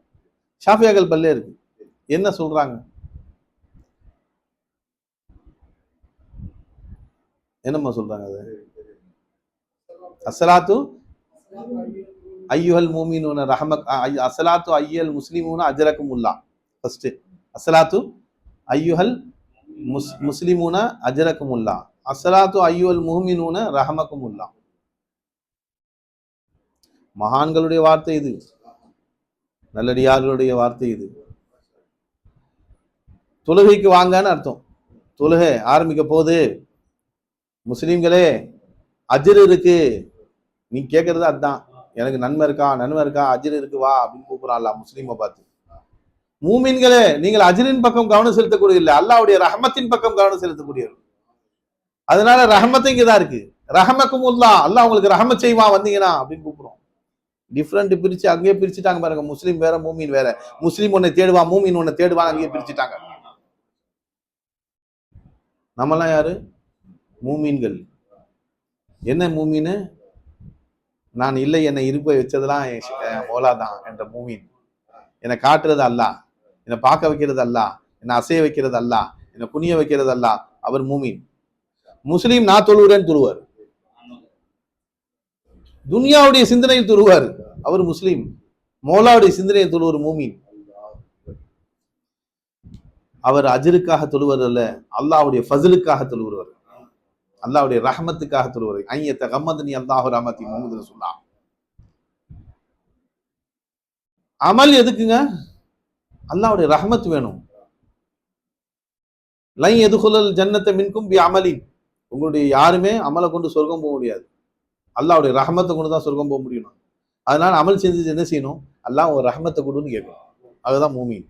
ஷாஃபியாக்கள் பள்ளியில இருக்கு. என்ன சொல்றாங்க? என்னம்மா சொல்றாங்க? அது அஸ்ஸலாத்து ஐயுஹல் மூமினூன ரஹமக், அஸ்ஸலாத்து ஐயுல் முஸ்லிமூன அஜ்ரகுமுல்லாஹ். ஃபர்ஸ்ட் அஸ்ஸலாத்து ஐயுஹல் முஸ்லிமூன அஜ்ரகுமுல்லாஹ், அஸ்ஸலாத்து ஐயுல் முஹ்மினூன ரஹமகுமுல்லாஹ். மகான்களுடைய வார்த்தை இது, நல்லடியார்களுடைய வார்த்தை இது. தொழுகைக்கு வாங்கன்னு அர்த்தம். தொழுகை ஆரம்பிக்க போது முஸ்லீம்களே அஜ்ர் இருக்கு, நீ கேட்கறது அதுதான். எனக்கு நன்மை இருக்கா, அஜ்ர் இருக்கு, வா அப்படின்னு கூப்பிடுறான் முஸ்லீமை பார்த்து. மூமின்களே நீங்கள் அஜ்ரின் பக்கம் கவனம் செலுத்தக்கூடிய இல்லை, அல்லாஹ்வுடைய ரஹமத்தின் பக்கம் கவனம் செலுத்தக்கூடியவர். அதனால ரஹமத்து இங்கதான் இருக்கு. ரஹமக்குமுல்லாஹ், அல்லாஹ் உங்களுக்கு ரஹமத் செய்வான் வந்தீங்கன்னா அப்படின்னு கூப்பிடுறோம். டிஃப்ரெண்ட் பிரிச்சு அங்கேயே பிரிச்சுட்டாங்க பாருங்க. முஸ்லீம் வேற, மூமின் வேற. முஸ்லீம் ஒன்னை தேடுவான், மூமின் ஒன்னை தேடுவான், அங்கேயே பிரிச்சுட்டாங்க. நம்மலாம் யாரு? மூமீன்கள். என்ன மூமீனு? நான் இல்லை, என்னை இருப்பை வச்சதெல்லாம் மோலா தான் என்ற மூமீன். என்னை காட்டுறது அல்லாஹ், என்னை பார்க்க வைக்கிறது அல்லாஹ், என்னை அசைய வைக்கிறது அல்லாஹ், என்னை குனிய வைக்கிறது அல்லாஹ், அவர் மூமீன். முஸ்லீம் நான் தொழுகிறேன்னு தொழுவார், துனியாவுடைய சிந்தனையில் தொழுவார், அவர் முஸ்லீம். மோலாவுடைய சிந்தனையில் தொழுவர் மூமீன். அவர் அஜ்ருக்காக தொழுவர் அல்ல, அல்லாஹ்வுடைய ஃபஸ்லுக்காக தொழுவர், அல்லாஹ்வுடைய ரஹமத்துக்காக தொழுவர். ஐயத்த கம்மதனி அல்லாஹு ரஹமத்தி முஹம்மது ரசூலுல்லாஹ். அமல் எதுக்குங்க? அல்லாஹ்வுடைய ரஹமத் வேணும். லை யதுகுலல் ஜன்னத மின்கும் பி அமலின், உங்களுடைய யாருமே அமலை கொண்டு சொர்க்கம் போக முடியாது, அல்லாஹ்வுடைய ரஹமத்தை கொண்டு தான் சொர்க்கம் போக முடியும். அதனால அமல் செஞ்சு என்ன செய்யணும்? அல்லாஹ் ஒரு ரஹமத்தை கொடுன்னு கேட்கணும். அதுதான் மூமீன்.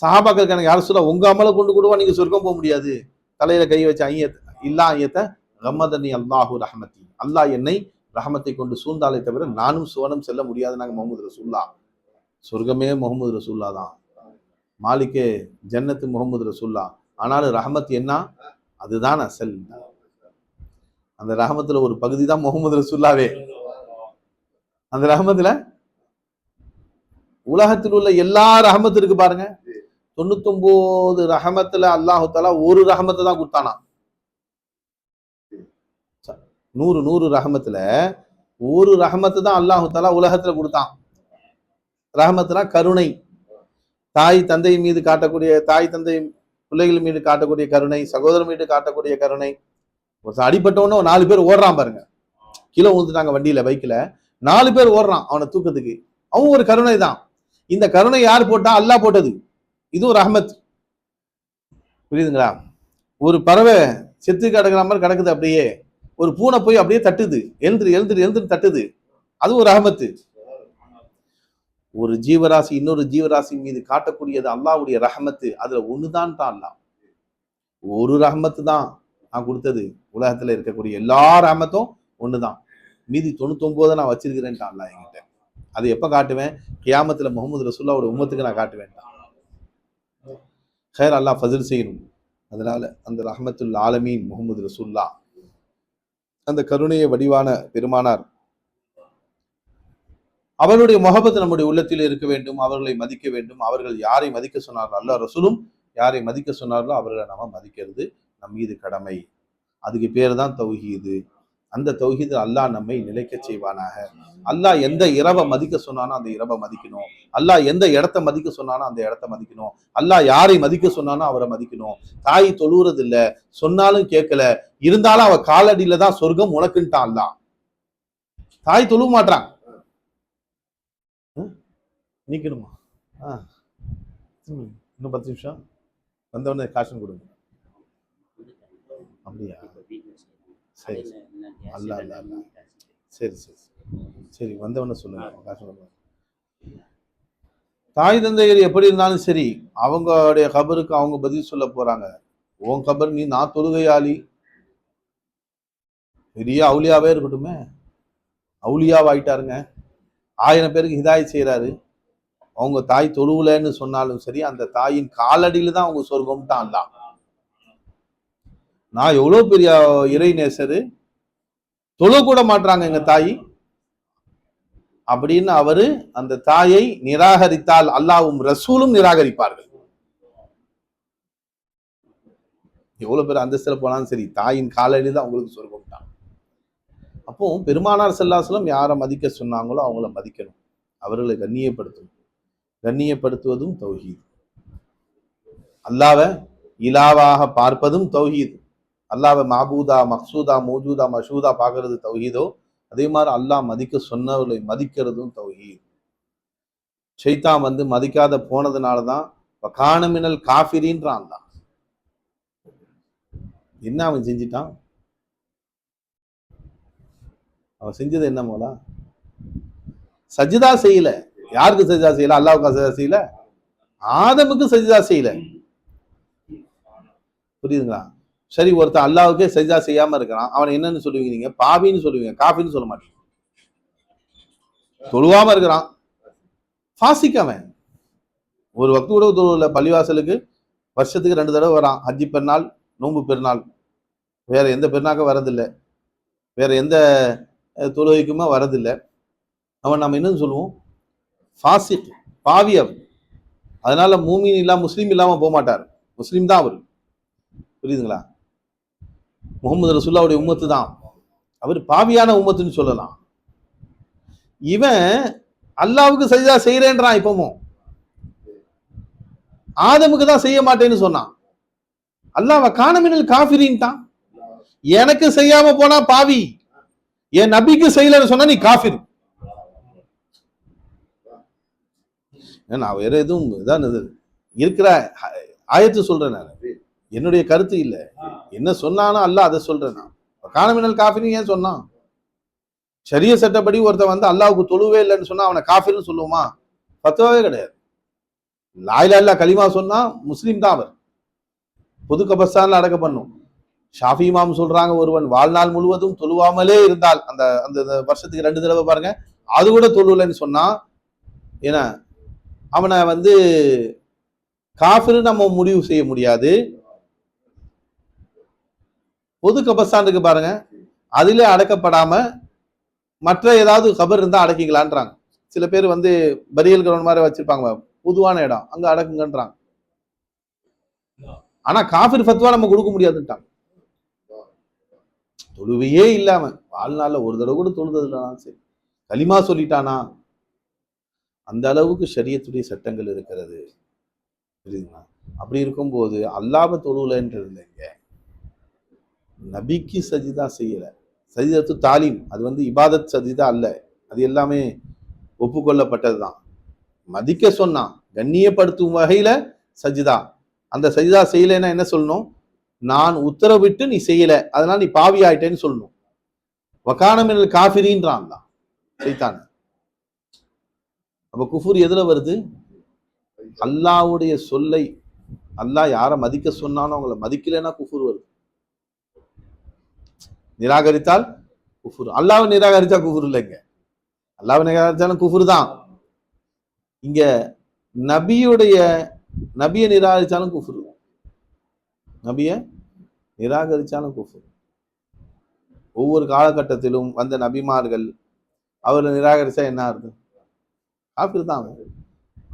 சஹாபாக்களுக்கு எனக்கு யாரும் சொல்ல, உங்க அமலை கொண்டு கூடவா நீங்க சொர்க்கம் போக முடியாது? தலையில கை வச்ச ஐயத்த கம்மதனி அல்லாஹு ரஹமத்தி, அல்லாஹ் என்னை ரஹமத்தை கொண்டு சூழ்ந்தாலே தவிர நானும் சுவனம் செல்ல முடியாது. நாங்க முஹம்மது ரசூலுல்லாஹ், சொர்க்கமே முஹம்மது ரசூலுல்லாஹ் தான், மாலிகே ஜன்னத்து முஹம்மது ரசூலுல்லாஹ். ஆனாலும் ரஹமத் என்ன? அதுதான் அசல். அந்த ரஹமத்துல ஒரு பகுதி தான் முஹம்மது ரசூலுல்லாஹ்வே. அந்த ரஹமத்துல உலகத்தில் உள்ள எல்லா ரஹமத்து இருக்கு பாருங்க. 99 ரஹமத்துல அல்லாஹு தாலா ஒரு ரஹமத்தை தான் கொடுத்தானா. 100 ரஹமத்துல ஒரு ரஹமத்து தான் அல்லாஹு தாலா உலகத்துல கொடுத்தான். ரஹமத்துனா கருணை, தாய் தந்தை மீது காட்டக்கூடிய, தாய் தந்தை பிள்ளைகள் மீது காட்டக்கூடிய கருணை, சகோதரர் மீது காட்டக்கூடிய கருணை. ஒரு அடிப்பட்டவன 4 பேர் ஓடுறான் பாருங்க, கீழே விழுந்துட்டாங்க வண்டியில பைக்ல, 4 பேர் ஓடுறான் அவனை தூக்கத்துக்கு, அவன் ஒரு கருணை தான். இந்த கருணை யார் போட்டா? அல்லாஹ் போட்டது. இது ஒரு ரஹமத். புரியுதுங்களா? ஒரு பறவை செத்து கிடக்கிற மாதிரி கிடக்குது, அப்படியே ஒரு பூனை போய் அப்படியே தட்டுது, எழுந்துரு எழுந்துரு எழுந்துரு தட்டுது, அது ஒரு ரஹமத்து. ஒரு ஜீவராசி இன்னொரு ஜீவராசி மீது காட்டக்கூடியது அல்லாஹ்வுடைய ரஹமத்து. அதுல ஒண்ணுதான் தான் அல்லாஹ், ஒரு ரஹமத்து தான் நான் கொடுத்தது. உலகத்துல இருக்கக்கூடிய எல்லா ரஹமத்தும் ஒண்ணுதான், மீதி 99 நான் வச்சிருக்கிறேன்ட்டான் அல்லாஹ் என்கிட்ட. அதை எப்ப காட்டுவேன்? கியாமத்துல முஹம்மது ரசூலுல்லாஹ்வுடைய உம்மத்துக்கு நான் காட்டுவேன். ஹைர், அல்லாஹ் ஃபஸில் செய்யணும். அதனால அந்த ரஹமத்துல் ஆலமீன் முஹம்மது ரசூலுல்லாஹ், அந்த கருணைய வடிவான பெருமானார், அவருடைய முஹப்பத் நம்முடைய உள்ளத்தில் இருக்க வேண்டும். அவர்களை மதிக்க வேண்டும். அவர்கள் யாரை மதிக்க சொன்னார்களோ, அல்லாஹ் ரசூலும் யாரை மதிக்க சொன்னார்களோ அவர்களை நாம மதிக்கிறது நம் மீது கடமை. அதுக்கு பேர் தான் தௌஹீது. அந்த தௌஹீது அல்லாஹ் நம்மை நிலைக்க செய்வானாக. அல்லாஹ் எந்த இரவை மதிக்க சொன்னானோ அந்த இரவை மதிக்கணும். அல்லாஹ் எந்த இடத்த மதிக்க சொன்னானோ அந்த இடத்த மதிக்கணும். அல்லாஹ் யாரை மதிக்க சொன்னானோ அவரை மதிக்கணும். தாய் தொழுறது இல்ல, சொன்னாலும் கேட்கல, இருந்தாலும் அவ காலடியில தான் சொர்க்கம் உனக்குன்ட்டான் அல்லாஹ். தாய் தொழுவ மாட்டான், நீக்கணுமா? இன்னும் 10 நிமிஷம் வந்தவொடனே காசன் கொடுங்க. அப்படியா? சரி, அல்ல அல்ல அல்ல, சரி சரி சரி, வந்தவொடனே சொல்லுங்க காசன் கொடுங்க. தாய் தந்தையர் எப்படி இருந்தாலும் சரி, அவங்களுடைய கபருக்கு அவங்க பதில் சொல்ல போறாங்க. உன் கபர், நீ நான் தொழுகையாளி, பெரிய அவுலியாவே இருக்கட்டுமே, அவுலியாவாயிட்டாருங்க, 1000 பேருக்கு ஹிதாயத் செய்யறாரு. அவங்க தாய் தொழுவுலன்னு சொன்னாலும் சரி, அந்த தாயின் காலடியில தான் அவங்க சொர்க்கம்ட்டான் அல்லாஹ். நான் எவ்வளவு பெரிய இறை நேசரு, தொழு கூட மாட்டாங்க எங்க தாய் அப்படின்னு அவரு அந்த தாயை நிராகரித்தால் அல்லாஹ்வும் ரசூலும் நிராகரிப்பார்கள். எவ்வளவு பேர் அந்தஸ்துல போனாலும் சரி, தாயின் காலடியில தான் அவங்களுக்கு சொர்க்கம்ட்டான். அப்போ பெருமானார் ஸல்லல்லாஹு அலைஹி வஸல்லம் யாரை மதிக்க சொன்னாங்களோ அவங்கள மதிக்கணும், அவர்களை கண்ணியப்படுத்தணும். கண்ணியப்படுத்துவதும் தௌஹீத். அல்லாஹ்வை இலாவாக பார்ப்பதும் தௌஹீத். அல்லாஹ்வை மாபூதா, மக்சூதா, மௌஜூதா, மஷூதா பார்க்கறது தௌஹீதோ, அதே மாதிரி அல்லாஹ் மதிக்க சொன்னவர்களை மதிக்கிறதும் தௌஹீத். ஷைத்தான் வந்து மதிக்காத போனதுனாலதான் கான மினல் காஃபிரின்றான் அல்லாஹ். என்ன அவன் செஞ்சிட்டான்? அவன் செஞ்சது என்ன மோலா? சஜிதா செய்யல. யாருக்கு சஜிதா செய்யல? அல்லாஹ்வுக்கு சஜிதா செய்யல, ஆதமுக்கு சஜிதா செய்யல. புரியுதுங்களா? சரி, ஒருத்தன் அல்லாஹ்வுக்கே சஜிதா செய்யாம இருக்கிறான், அவன் என்னன்னு சொல்லுவீங்க நீங்க? பாவின்னு சொல்லுவீங்க, காஃபின்னு சொல்ல மாட்டீங்க. தொழுவாம இருக்கிறான், ஃபாசிக் அவன். ஒரு வக்து கூட தொழுவல. பள்ளிவாசலுக்கு வருஷத்துக்கு 2 தடவை வரான், ஹஜ்ஜி பெருநாள், நோன்பு பெருநாள், வேற எந்த பெருநாளுக்கும் வரதில்லை, வேற எந்த தொழுகைக்குமே வரதில்லை. அவன் நம்ம என்னன்னு சொல்லுவோம்? ஃபாசிக், பாவி அவன். அதனால மூமின் இல்லாம முஸ்லீம் இல்லாம போக மாட்டார், முஸ்லீம் தான் அவர். புரியுதுங்களா? முகமது ரசூலுல்லாஹ்வுடைய உம்மத்து தான் அவர், பாவியான உம்மத்துன்னு சொல்லலாம். இவன் அல்லாஹ்வுக்கு சஜிதா செய்யறேன்றான். இப்பவும் ஆதமுக்கு தான் செய்ய மாட்டேன்னு சொன்னான். அல்லாஹ் கான மினல் காஃபிரின்ட்டான். எனக்கு செய்யாம போனா பாவி, என் நபிக்கு செய்யலன்னு சொன்னா நீ காஃபிர். நான் வேற எதுவும் இதான் இருக்கிற ஆயத்து சொல்றேன், நான் என்னுடைய கருத்து இல்லை. என்ன சொன்னானோ அல்லாஹ் அதை சொல்றேன். நான் கான மினல் காஃபிரின் ஏன் சொன்னான்? ஷரிய சட்டப்படி ஒருத்தன் வந்து அல்லாஹ்வுக்கு தொழுவே இல்லைன்னு சொன்னா அவனை காஃபிர்னு சொல்லுவோமா? ஃபத்வாவே கிடையாது. லா இலாஹா இல்லல்லாஹ் கலிமா சொன்னா முஸ்லீம் தான் அவர், பொது கபர்ஸ்தான்ல அடக்க பண்ணும். ஷாஃபி இமாம் சொல்றாங்க, ஒருவன் வாழ்நாள் முழுவதும் தொழுவாமலே இருந்தால், அந்த அந்த வருஷத்துக்கு 2 தடவை பாருங்க, அது கூட தொழுவலைன்னு சொன்னா ஏன்னா அவனை வந்து காஃபிர் நம்ம முடிவு செய்ய முடியாது. பொது கபர்ஸ்தான் இருக்கு பாருங்க, அதிலே அடக்கப்படாம மற்ற ஏதாவது கபர் இருந்தா அடக்கிக்கலான்றாங்க. சில பேர் வந்து பரியல் கிரவுண்ட் மாதிரி வச்சிருப்பாங்க, பொதுவான இடம், அங்க அடக்குங்கன்றாங்க. ஆனா காஃபிர் ஃபத்வா நம்ம கொடுக்க முடியாதுட்டான். தொழுவையே இல்லாம வாழ்நாள்ல ஒரு தடவை கூட தொழுததுனா சரி, களிமா சொல்லிட்டானா, அந்த அளவுக்கு ஷரியத்துடைய சட்டங்கள் இருக்கிறது. புரியுதுங்களா? அப்படி இருக்கும்போது அல்லாஹ்வை தொழுலன்றது இல்லைங்க, நபிக்கு சஜிதா செய்யல. சஜிதத்து தாலீம், அது வந்து இபாதத் சஜிதா அல்ல, அது எல்லாமே ஒப்புக்கொள்ளப்பட்டதுதான். மதிக்க சொன்னான், கண்ணியப்படுத்தும் வகையில சஜிதா. அந்த சஜிதா செய்யலைன்னா என்ன சொல்லணும்? நான் உத்தரவிட்டு நீ செய்யல, அதனால நீ பாவி ஆயிட்டேன்னு சொல்லணும். வகானமில் காஃபிரின்றான் சைத்தான். அப்ப குஃபுர் எதுல வருது? அல்லாஹ்வுடைய சொல்லை, அல்லாஹ் யாரை மதிக்க சொன்னானோ அவங்கள மதிக்கலைன்னா குஃபுர் வருது. நிராகரித்தால் குஃபுர். அல்லாஹ்வை நிராகரிச்சா குஃபுர் இல்லைங்க, அல்லாஹ்வை நிராகரிச்சாலும் குஃபுர் தான். இங்க நபியை நிராகரிச்சாலும் குஃபுர், நபியை நிராகரிச்சாலும் குஃபுர். ஒவ்வொரு காலகட்டத்திலும் வந்த நபிமார்கள் அவரை நிராகரிச்சா என்ன ஆகுது? காஃபிர் தான்.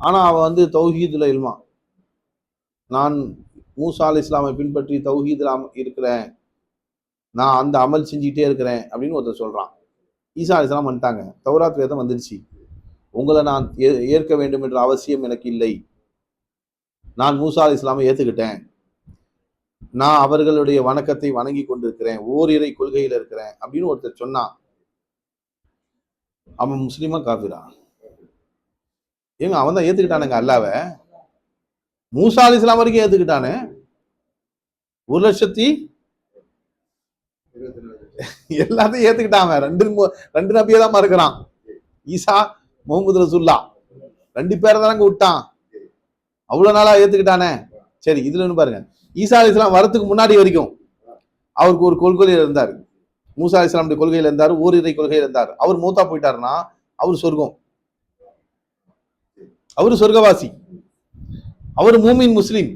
ஆனா அவன் வந்து தௌஹீதுல இல்மா, நான் மூசா அலைஹிஸ் ஸலாமை பின்பற்றி தௌஹீதுல இருக்கிறேன், நான் அந்த அமல் செஞ்சுக்கிட்டே இருக்கிறேன் அப்படின்னு ஒருத்தர் சொல்றான். ஈசா அலைஹிஸ் ஸலாம் வந்துட்டாங்க, தௌராத் வேதம் வந்துருச்சு, உங்களை நான் ஏற்க வேண்டும் என்ற அவசியம் எனக்கு இல்லை, நான் மூசா அலைஹிஸ் ஸலாமை ஏத்துக்கிட்டேன், நான் அவர்களுடைய வணக்கத்தை வணங்கி கொண்டிருக்கிறேன், ஓரிரை கொள்கையில இருக்கிறேன் அப்படின்னு ஒருத்தர் சொன்னான். அவன் முஸ்லீமா காஃபிரா? ஏங்க அவன் தான் ஏத்துக்கிட்டானுங்க அல்லாஹ்வை. மூசா அலைஹிஸ்ஸலாம் வரைக்கும் ஏத்துக்கிட்டானே. 1,00,000 எல்லாத்தையும் ஏத்துக்கிட்டான். ரெண்டு நபியை தான் மறுக்கிறான், ஈசா முகமது ரசூல்லா, 2 பேரை தானங்க விட்டான். அவ்வளவு நாளா ஏத்துக்கிட்டானே. சரி, இதுல ஒண்ணு பாருங்க, ஈசா அலைஹிஸ்ஸலாம் வரத்துக்கு முன்னாடி வரைக்கும் அவருக்கு ஒரு கொள்கையில இருந்தார். மூசா அலைஹிஸ்ஸலாம் கொள்கையில இருந்தார், ஓரிரை கொள்கையில இருந்தார். அவர் மூத்தா போயிட்டாருன்னா அவர் சொர்க்கம், அவரு சொர்க்கவாசி, அவரு மூமின் முஸ்லிம்.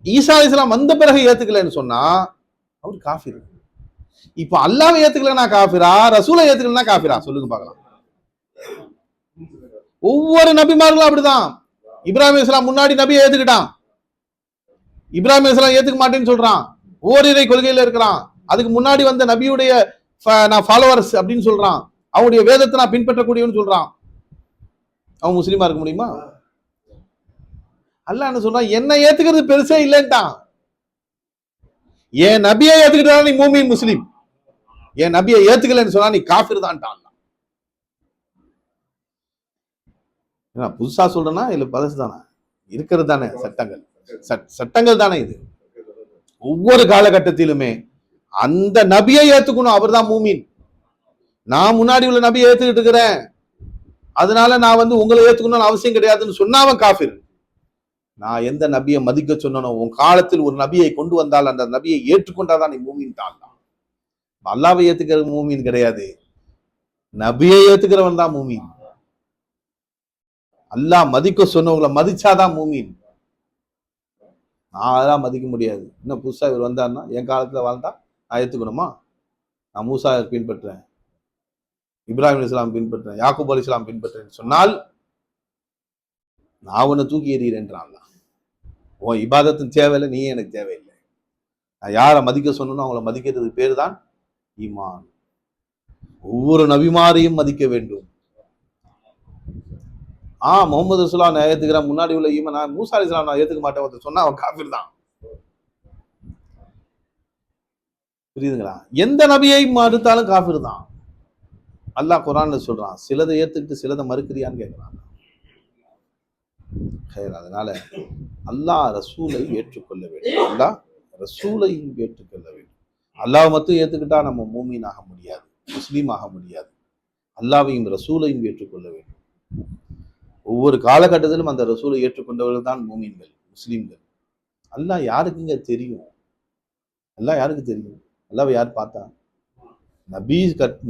ஈசா அலைஹிஸ்ஸலாம் வந்த பிறகு ஏத்துக்கலன்னு சொன்னா அவர் காஃபிர். இப்ப அல்லாஹ்வை ஏத்துக்கலன்னா காஃபிரா, ரசூலை ஏத்துக்கலன்னா காஃபிரா? சொல்லுங்க பார்க்கலாம். ஒவ்வொரு நபிமார்களும் அப்படிதான். இப்ராஹிம் அலைஹிஸ்ஸலாம் முன்னாடி நபியை ஏத்துக்கிட்டான், இப்ராஹிம் அலைஹிஸ்ஸலாம் ஏத்துக்க மாட்டேன்னு சொல்றான், ஓரிரை கொள்கையில இருக்கிறான். அதுக்கு முன்னாடி வந்த நபியுடைய நான் ஃபாலோவர்ஸ் அப்படின்னு சொல்றான், அவனுடைய வேதத்தை நான் பின்பற்றக்கூடியவன்னு சொல்றான். அவன் முஸ்லீமா இருக்க முடியுமா? அல்லாஹ் என்ன சொல்றான்? என்ன ஏத்துக்கிறது பெருசே இல்லைன்ட்டான். என் நபியை ஏத்துக்கிட்டா நீ மூமின் முஸ்லீம், என் நபியை ஏத்துக்கலன்னு சொன்னா நீ காஃபிர் தான்ட்டான். புதுசா சொல்றேன்னா இல்ல பழசு தானே? இருக்கிறது தானே சட்டங்கள், சட்டங்கள் தானே இது. ஒவ்வொரு காலகட்டத்திலுமே அந்த நபியை ஏத்துக்கணும், அவர் தான் மூமின். நான் முன்னாடி உள்ள நபியை ஏத்துக்கிட்டு இருக்கிறேன், அதனால நான் வந்து உங்களை ஏத்துக்கணும்னு அவசியம் கிடையாதுன்னு சொன்னாவன் காஃபிர். நான் எந்த நபியை மதிக்க சொன்னனோ, உன் காலத்தில் ஒரு நபியை கொண்டு வந்தால் அந்த நபியை ஏற்றுக்கொண்டாதான் நீ மூமின் தான். அல்லாஹ்வை ஏத்துக்கிற மூமின் கிடையாது, நபியை ஏத்துக்கிறவன் தான் மூமின். அல்லாஹ் மதிக்க சொன்னவங்களை மதிச்சாதான் மூமின். நான் அதெல்லாம் மதிக்க முடியாது. இன்னும் புதுசா இவர் வந்தாருன்னா என் காலத்துல வாழ்ந்தா நான் ஏத்துக்கணுமா? நான் மூசா பின்பற்றேன், இப்ராஹிம் அலைஹிஸ்ஸலாம் பின்பற்றேன், யாக்கூப் அலைஹிஸ்ஸலாம் பின்பற்றேன்னு சொன்னால் நான் உன்னை தூக்கி எறிகிறேன்றான். உன் இபாதத்தின் தேவையில்லை, நீ எனக்கு தேவையில்லை. நான் யாரை மதிக்க சொன்னனோ அவங்கள மதிக்கிறதுக்கு பேர் தான் ஈமான். ஒவ்வொரு நபிமாரையும் மதிக்க வேண்டும். முகமது ரசூலுல்லாஹ் நான் ஏத்துக்கிறேன், முன்னாடி உள்ள ஈமான், நான் மூசா அலைஹிஸ்ஸலாம் நான் ஏத்துக்க மாட்டேன் சொன்னா அவன் காஃபிர் தான். புரியுதுங்களா? எந்த நபியை மறுத்தாலும் காஃபிர் தான். அல்லாஹ் குர்ஆன்ல சொல்றான், சிலதை ஏத்துக்கிட்டு சிலதை மறுக்கிறியான்னு கேட்கிறான். அதனால அல்லாஹ் ரசூலை ஏற்றுக்கொள்ள வேண்டும், அல்லாஹ் ரசூலையும் ஏற்றுக்கொள்ள வேண்டும். அல்லாஹ் மட்டும் ஏத்துக்கிட்டா நம்ம மூமீன் ஆக முடியாது, முஸ்லீம் ஆக முடியாது. அல்லாஹ்வையும் ரசூலையும் ஏற்றுக்கொள்ள வேண்டும். ஒவ்வொரு காலகட்டத்திலும் அந்த ரசூலை ஏற்றுக்கொண்டவர்கள் தான் மூமீன்கள், முஸ்லீம்கள். அல்லாஹ் யாருக்குங்க தெரியும்? அல்லாஹ் யாருக்கு தெரியும்? அல்லாஹ்வை யார் பார்த்தா?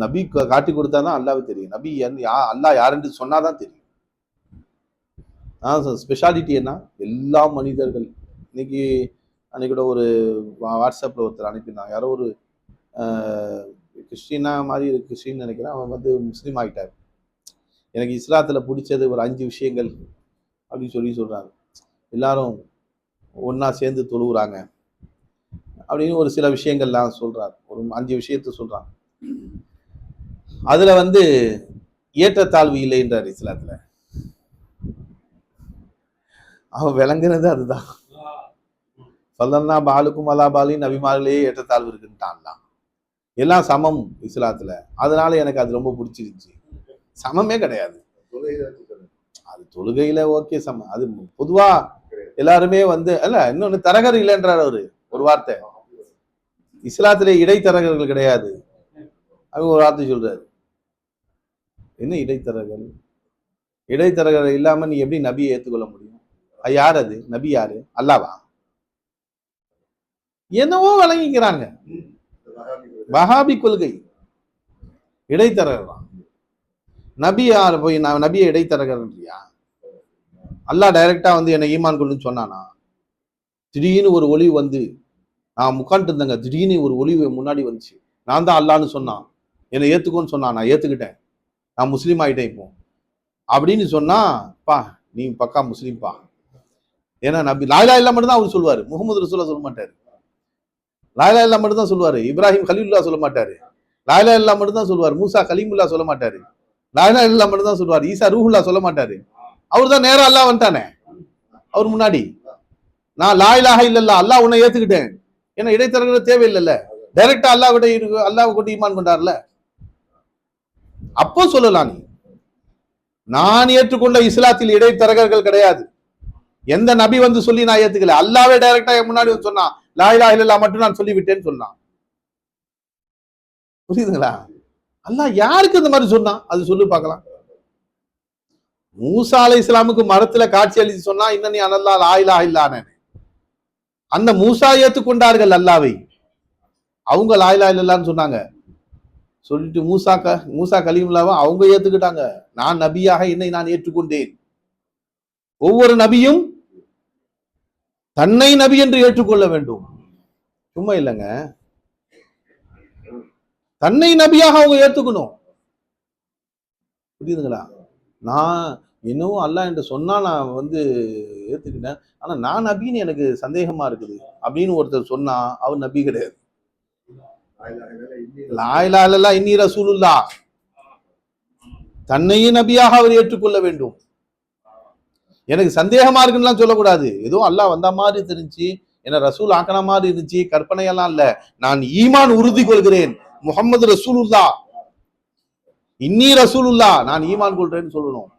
நபி காட்டி கொடுத்தாதான் அல்லாஹ்வை தெரியும். நபி அல்லாஹ் யாருன்னு சொன்னாதான் தெரியும். ஸ்பெஷாலிட்டி என்ன? எல்லா மனிதர்கள் இன்னைக்கு அன்னைக்கூட ஒரு வாட்ஸ்அப்ல ஒருத்தர் அனுப்பினான், யாரோ ஒரு கிறிஸ்டினா மாதிரி கிறிஸ்டின்னு நினைக்கிறேன், அவன் வந்து முஸ்லீம் ஆகிட்டார். எனக்கு இஸ்லாத்துல பிடிச்சது ஒரு 5 விஷயங்கள் அப்படின்னு சொல்றாங்க. எல்லாரும் ஒன்றா சேர்ந்து தொழுகிறாங்க அப்படின்னு ஒரு சில விஷயங்கள்லாம் சொல்கிறார். ஒரு 5 விஷயத்த சொல்கிறாங்க. அதில் வந்து ஏற்றத்தாழ்வு இல்லைன்றார் இஸ்லாத்தில். அவன் விளங்குறது அதுதான். சொல்லன்னா பாலுக்கும் அல்லா பாலின் நபிமார்களே ஏற்றத்தாழ்வு இருக்குன்ட்டான்லாம். எல்லாம் சமம் இஸ்லாத்துல. அதனால எனக்கு அது ரொம்ப பிடிச்சிருச்சு. சமமே கிடையாது அது. தொழுகையில ஓகே சமம். அது பொதுவா எல்லாருமே வந்து அல்ல. இன்னொன்னு தரகர் இல்லைன்றார் அவரு. ஒரு வார்த்தை இஸ்லாத்திலே இடைத்தரகர்கள் கிடையாது. அது ஒரு வார்த்தை சொல்றாரு. என்ன இடைத்தரகர்? இடைத்தரகர் இல்லாம நீ எப்படி நபியை ஏற்றுக்கொள்ள முடியும்? யார் அது? நபி யாரு? அல்லாவா? என்னவோ வழங்கிக்கிறாங்க. வஹாபி கொள்கை இடைத்தரகர். நபி யார்? போய் நான் நபியை இடைத்தரகர்ன்றியா? அல்லாஹ் டைரக்டா வந்து என்னை ஈமான் கொள்ளுன்னு சொன்னானா? திடீர்னு ஒரு ஒளிவு வந்து நான் உட்காந்துட்டு இருந்தேங்க. திடீர்னு ஒரு ஒளிவு முன்னாடி வந்துச்சு. நான் தான் அல்லான்னு சொன்னான். என்னை ஏத்துக்கோன்னு சொன்னான். நான் ஏத்துக்கிட்டேன். நான் முஸ்லீம் ஆகிட்டேன் இப்போ அப்படின்னு சொன்னா, பா நீ பக்கா முஸ்லீம்பா. ஏன்னா நபி லாயிலா இல்லா மட்டும் தான் அவர் சொல்லுவாரு. முகமது ரசூலா சொல்ல மாட்டாரு. லாயிலா இல்லா மட்டும் தான் சொல்லுவாரு. இப்ராஹிம் கலீலுல்லா சொல்ல மாட்டாரு. லாயிலா இல்லா மட்டும் தான் சொல்லுவார். மூசா கலீமுல்லா சொல்ல மாட்டாரு. லாயிலா இல்லா மட்டும் தான் சொல்லுவார். ஈசா ரூஹுல்லா சொல்ல மாட்டாரு. அவர் தான் நேரம் அல்லாஹ் வந்துட்டானே. அவர் முன்னாடி நான் லாயிலாக இல்லல்ல அல்லாஹ் உன்னை ஏத்துக்கிட்டேன். ஏன்னா இடைத்தரகர் தேவையில்லைல்ல. டைரக்டா அல்லாஹ் கிட்ட அல்லாஹ் கொண்டு ஈமான் கொண்டார்ல. அப்போ சொல்லலாம் நீ நான் ஏற்றுக்கொண்ட இஸ்லாத்தில் இடைத்தரகர்கள் கிடையாது. எந்த நபி வந்து சொல்லி நான் ஏத்துக்கல. அல்லாவே டைரக்டா முன்னாடி வந்து சொன்னா லா இலாஹ இல்லல்லாஹ் மட்டும் நான் சொல்லிவிட்டேன்னு சொன்னான். புரியுதுங்களா? அல்லாஹ் யாருக்கு இந்த மாதிரி சொன்னான்? அது சொல்லி பார்க்கலாம். மூசா அலைஹிஸ்ஸலாமுக்கு மரத்துல காட்சி அளித்து சொன்னா இன்னனி அனல்லா லா இலாஹ இல்லானே. அந்த மூசா ஏற்றுக்கொண்டார்கள் அல்லாவை. அவங்க லா இலாஹ இல்லல்லான்னு சொன்னாங்க. சொல்லிட்டு மூசா கலீமுல்லாவை அவங்க ஏத்துக்கிட்டாங்க. நான் நபியாக என்னை நான் ஏற்றுக்கொண்டேன். ஒவ்வொரு நபியும் தன்னை நபி என்று ஏற்றுக்கொள்ள வேண்டும். சும்மா இல்லைங்க, தன்னை நபியாக அவங்க ஏத்துக்கணும். புரியுதுங்களா? நான் என்னவோ அல்லாஹ் என்று சொன்னா நான் வந்து ஏத்துக்கிட்டேன். ஆனா நான் நபின்னு எனக்கு சந்தேகமா இருக்குது அப்படின்னு ஒருத்தர் சொன்னா அவர் நபி கிடையாது. லா இலாஹ இல்லல்லாஹ் இன்னி ரசூலுல்லாஹ் தன்னையும் நபியாக அவர் ஏற்றுக்கொள்ள வேண்டும். எனக்கு சந்தேகமா இருக்குன்னு சொல்லக்கூடாது. ஏதோ அல்லாஹ் வந்த மாதிரி தெரிஞ்சு என்ன ரசூல் ஆக்கன மாதிரி இருந்துச்சு, கற்பனையெல்லாம் இல்ல. நான் ஈமான் உறுதி கொள்கிறேன். முஹம்மது ரசூலுல்லாஹ் இன்னி ரசூலுல்லாஹ் நான் ஈமான் கொள்றேன்னு சொல்லணும்.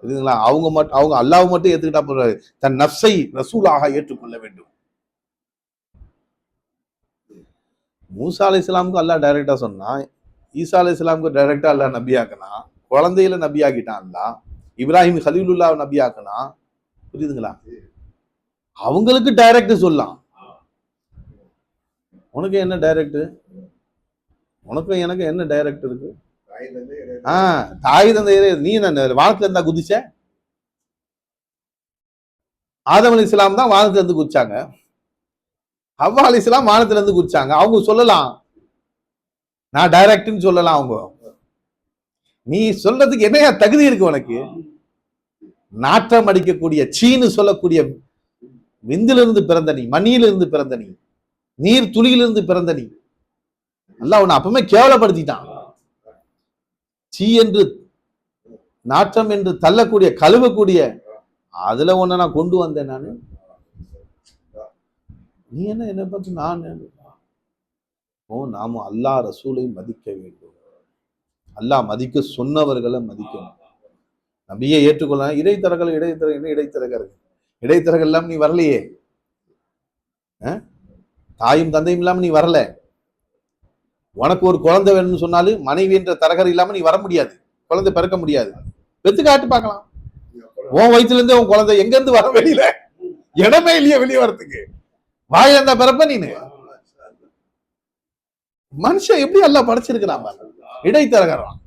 புரியுதுங்களா? அவங்க அல்லாஹ் மட்டும் ஏத்துக்கிட்டா போறாரு. தன் நஃப்ஸை ரசூலாக ஏற்றுக்கொள்ள வேண்டும். மூசா அலைஹிஸ்ஸலாமுக்கு அல்லாஹ் டைரக்டா சொன்னா, ஈசா அலைஹிஸ்ஸலாமுக்கு டைரக்டா அல்லாஹ் நபியாக்குனா, குழந்தையில நபியாக்கிட்டான் அல்லாஹ். இப்ராஹிம் கலீலுல்லா நபியாக்குனா. புரியுதுங்களா? அவங்களுக்கு டைரக்ட் சொல்லலாம். உனக்கு என்ன டைரக்ட்? உனக்கும் எனக்கு என்ன டைரக்ட் இருக்கு? தாய் தந்தை நீ வானத்துல இருந்தா குதிச்ச? ஆதம் அலைஹிஸ்ஸலாம் தான் வானத்துல இருந்து குதிச்சாங்க. ஹவ்வா அலைஹிஸ்ஸலாம் வானத்துல இருந்து குதிச்சாங்க. அவங்க சொல்லலாம் நான் டைரக்ட்னு சொல்லலாம். அவங்க நீ சொல்றதுக்கு என்னையா தகுதி இருக்கு உனக்கு? நாற்றம் அடிக்கக்கூடிய சீனு சொல்லக்கூடிய விந்திலிருந்து பிறந்த நீ, மணியிலிருந்து பிறந்த நீ, நீர் துளியிலிருந்து பிறந்த நீ. அல்லாஹ் உன்னை அப்பவுமே கேவலப்படுத்திட்டான். சீ என்று நாற்றம் என்று தள்ளக்கூடிய கழுவக்கூடிய அதுல ஒன்ன நான் கொண்டு வந்தேன். நானு நீ என்ன பார்த்து நான் நாம அல்லாஹ் ரசூலை மதிக்க வேண்டும். அல்லாஹ் மதிக்க சொன்னவர்களை மதிக்கணும். நபியை ஏற்றுக்கொள்ள இடைத்தரகர்கள் இல்லாம நீ வரலையே. தாயும் தந்தையும் இல்லாம நீ வரல. உனக்கு ஒரு குழந்தை வேணும்னு சொன்னாலும் மனைவி என்ற தரகர் இல்லாம நீ வர முடியாது. குழந்தை பிறக்க முடியாது. வெத்து காட்டு பார்க்கலாம். உன் வயிற்றுல இருந்து உன் குழந்தை எங்க இருந்து வர? வெளியில இடமே இல்லையா வெளியே வரத்துக்கு? வாயில இருந்தா பிறப்ப நீனு. மனுஷன் எப்படி எல்லாம் படைச்சிருக்கிறான்? இடைத்தரகரான்.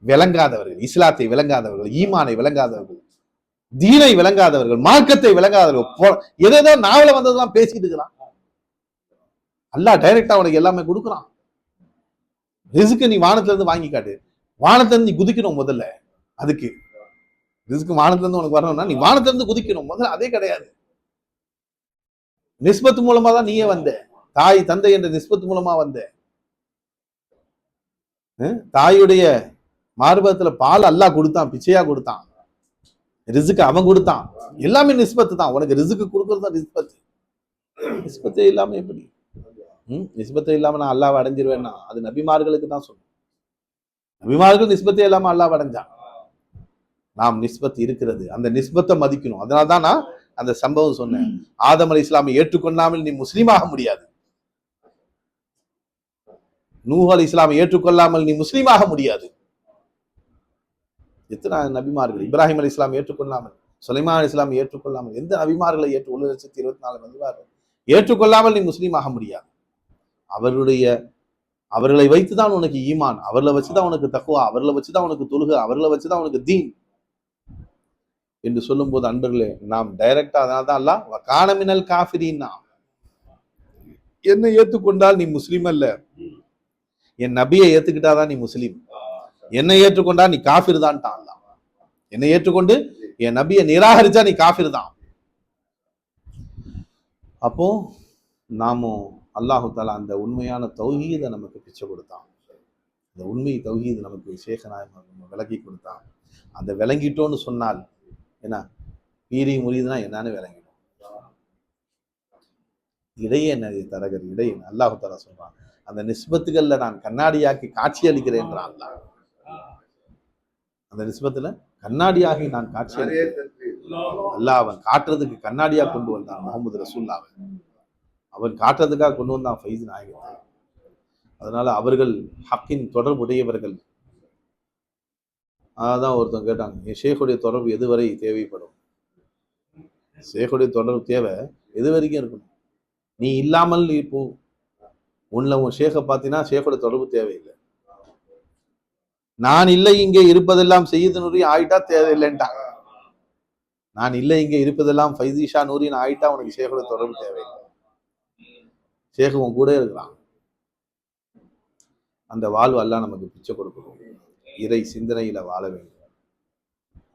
விளங்காதவர்கள், இஸ்லாத்தை விளங்காதவர்கள், ஈமானை விளங்காதவர்கள், தீனை விளங்காதவர்கள், மார்க்கத்தை விளங்காதவர்கள், எதோ நாவல வந்ததெல்லாம் பேசிட்டு இருக்கிறான். அல்லாஹ் டைரக்டா உனக்கு எல்லாமே கொடுக்குறான். ரிஸ்க் நீ வானத்துல இருந்து வாங்கி காட்டு. வானத்துல இருந்து நீ குதிக்கணும் முதல்ல. அதுக்கு ரிஸ்க் வானத்துல இருந்து உனக்கு வரணும்னா நீ வானத்துல இருந்து குதிக்கணும் முதல்ல. அதே கிடையாது. நிஸ்பத்து மூலமா தான் நீயே வந்த. தாய் தந்தை என்ற நிஸ்பத்து மூலமா வந்த. தாயுடைய மார்பகத்துல பால் அல்லாஹ் கொடுத்தான், பிச்சையா கொடுத்தான். ரிசுக்கு அவன் கொடுத்தான். எல்லாமே நிஸ்பத்து தான். உனக்கு ரிசுக்கு கொடுக்கறது தான் நிஸ்பத்து. நிஸ்பத்தே இல்லாம எப்படி? நிஸ்பத்தே இல்லாம நான் அல்லாஹ்வை அடைஞ்சிருவேன்னா அது நபிமார்களுக்கு தான் சொல்லும். நபிமார்கள் நிஸ்பத்தே இல்லாம அல்லாஹ்வை அடைஞ்சான். நாம் நிஸ்பத் இருக்கிறது, அந்த நிஸ்பத்தை மதிக்கணும். அதனால்தான் நான் அந்த சம்பவம் சொன்னேன். ஆதம் அலைஹிஸ்ஸலாமை ஏற்றுக்கொள்ளாமல் நீ முஸ்லீமாக முடியாது. நூஹ் அலைஹிஸ்ஸலாமை ஏற்றுக்கொள்ளாமல் நீ முஸ்லீமாக முடியாது. எத்தனை நபிமார்கள்? இப்ராஹிம் அலைஹிஸ்ஸலாம் ஏற்றுக்கொள்ளாமல், சுலைமான் அலைஹிஸ்ஸலாம் ஏற்றுக்கொள்ளாமல், எந்த நபிமார்களை 1,24,000 வந்துவார்கள் ஏற்றுக்கொள்ளாமல் நீ முஸ்லீமாக முடியாது. அவர்களை வைத்துதான் உனக்கு ஈமான், அவர்களை வச்சுதான் உனக்கு தக்வா, அவர்களை வச்சுதான் உனக்கு தொழுகை, அவர்களை வச்சுதான் உனக்கு தீன் என்று சொல்லும் போது அன்பர்களே, நாம் டைரக்டா அதனால்தான் அல்லாஹ் கானமினல் காஃபிரீன்னா, என்னை ஏற்றுக்கொண்டால் நீ முஸ்லீம் அல்ல, என் நபியை ஏத்துக்கிட்டாதான் நீ முஸ்லீம், என்னை ஏற்றுக்கொண்டா நீ காஃபிர் தான்ட்டான் அல்லாஹ். என்னை ஏற்றுக்கொண்டு என் நபியை நிராகரிச்சா நீ காஃபிர் தான். அப்போ நாமும் அல்லாஹு தாலா அந்த உண்மையான தௌஹீதை நமக்கு பிச்சை கொடுத்தான். அந்த உண்மை தௌஹீது நமக்கு ஷேகநாயகம் விளக்கி கொடுத்தான். அந்த விளங்கிட்டோன்னு சொன்னால் என்ன, பீரி முறியுதுன்னா என்னன்னு விளங்கிடும். இடையே தரகர் இடையே அல்லாஹு தாலா சொல்றான், அந்த நிஸ்பத்துகள்ல நான் கண்ணாடியாக்கி காட்சி அளிக்கிறேன் என்றான் அல்லாஹ். அந்த நிஸ்பத்துல கண்ணாடியாகி நான் காட்சி அளிக்கிறேன். அல்லாஹ் அவன் காட்டுறதுக்கு கண்ணாடியா கொண்டு வந்தான் முகமது ரசூலுல்லாஹ். அவன் காட்டுறதுக்காக கொண்டு வந்தான் ஃபைஸ் நாயகத்தை. அதனால அவர்கள் ஹக்கின் தொடர்புடையவர்கள். அதான் ஒருத்தன் கேட்டாங்க, என் ஷேக்குடைய தொடர்பு எதுவரை தேவைப்படும்? ஷேக்குடைய தொடர்பு தேவை எது வரைக்கும் இருக்கணும்? நீ இல்லாமல் இப்போ உன்ல உன் ஷேக்கை பார்த்தீங்கன்னா ஷேக்குடைய தொடர்பு தேவையில்லை. நான் இல்லை இங்கே இருப்பதெல்லாம் செய்யுது நூறி ஆயிட்டா தேவையில்லைன்ட்டாங்க. நான் இல்லை இங்கே இருப்பதெல்லாம் ஃபைசிஷா நூறின்னு ஆயிட்டா உனக்கு ஷேக்குடைய தொடர்பு தேவையில்லை. ஷேக்கு உன் கூட இருக்கிறான். அந்த வாழ்வு அல்லாஹ் நமக்கு பிச்சை கொடுக்கணும். இறை சிந்தனையில வாழ வேண்டும்,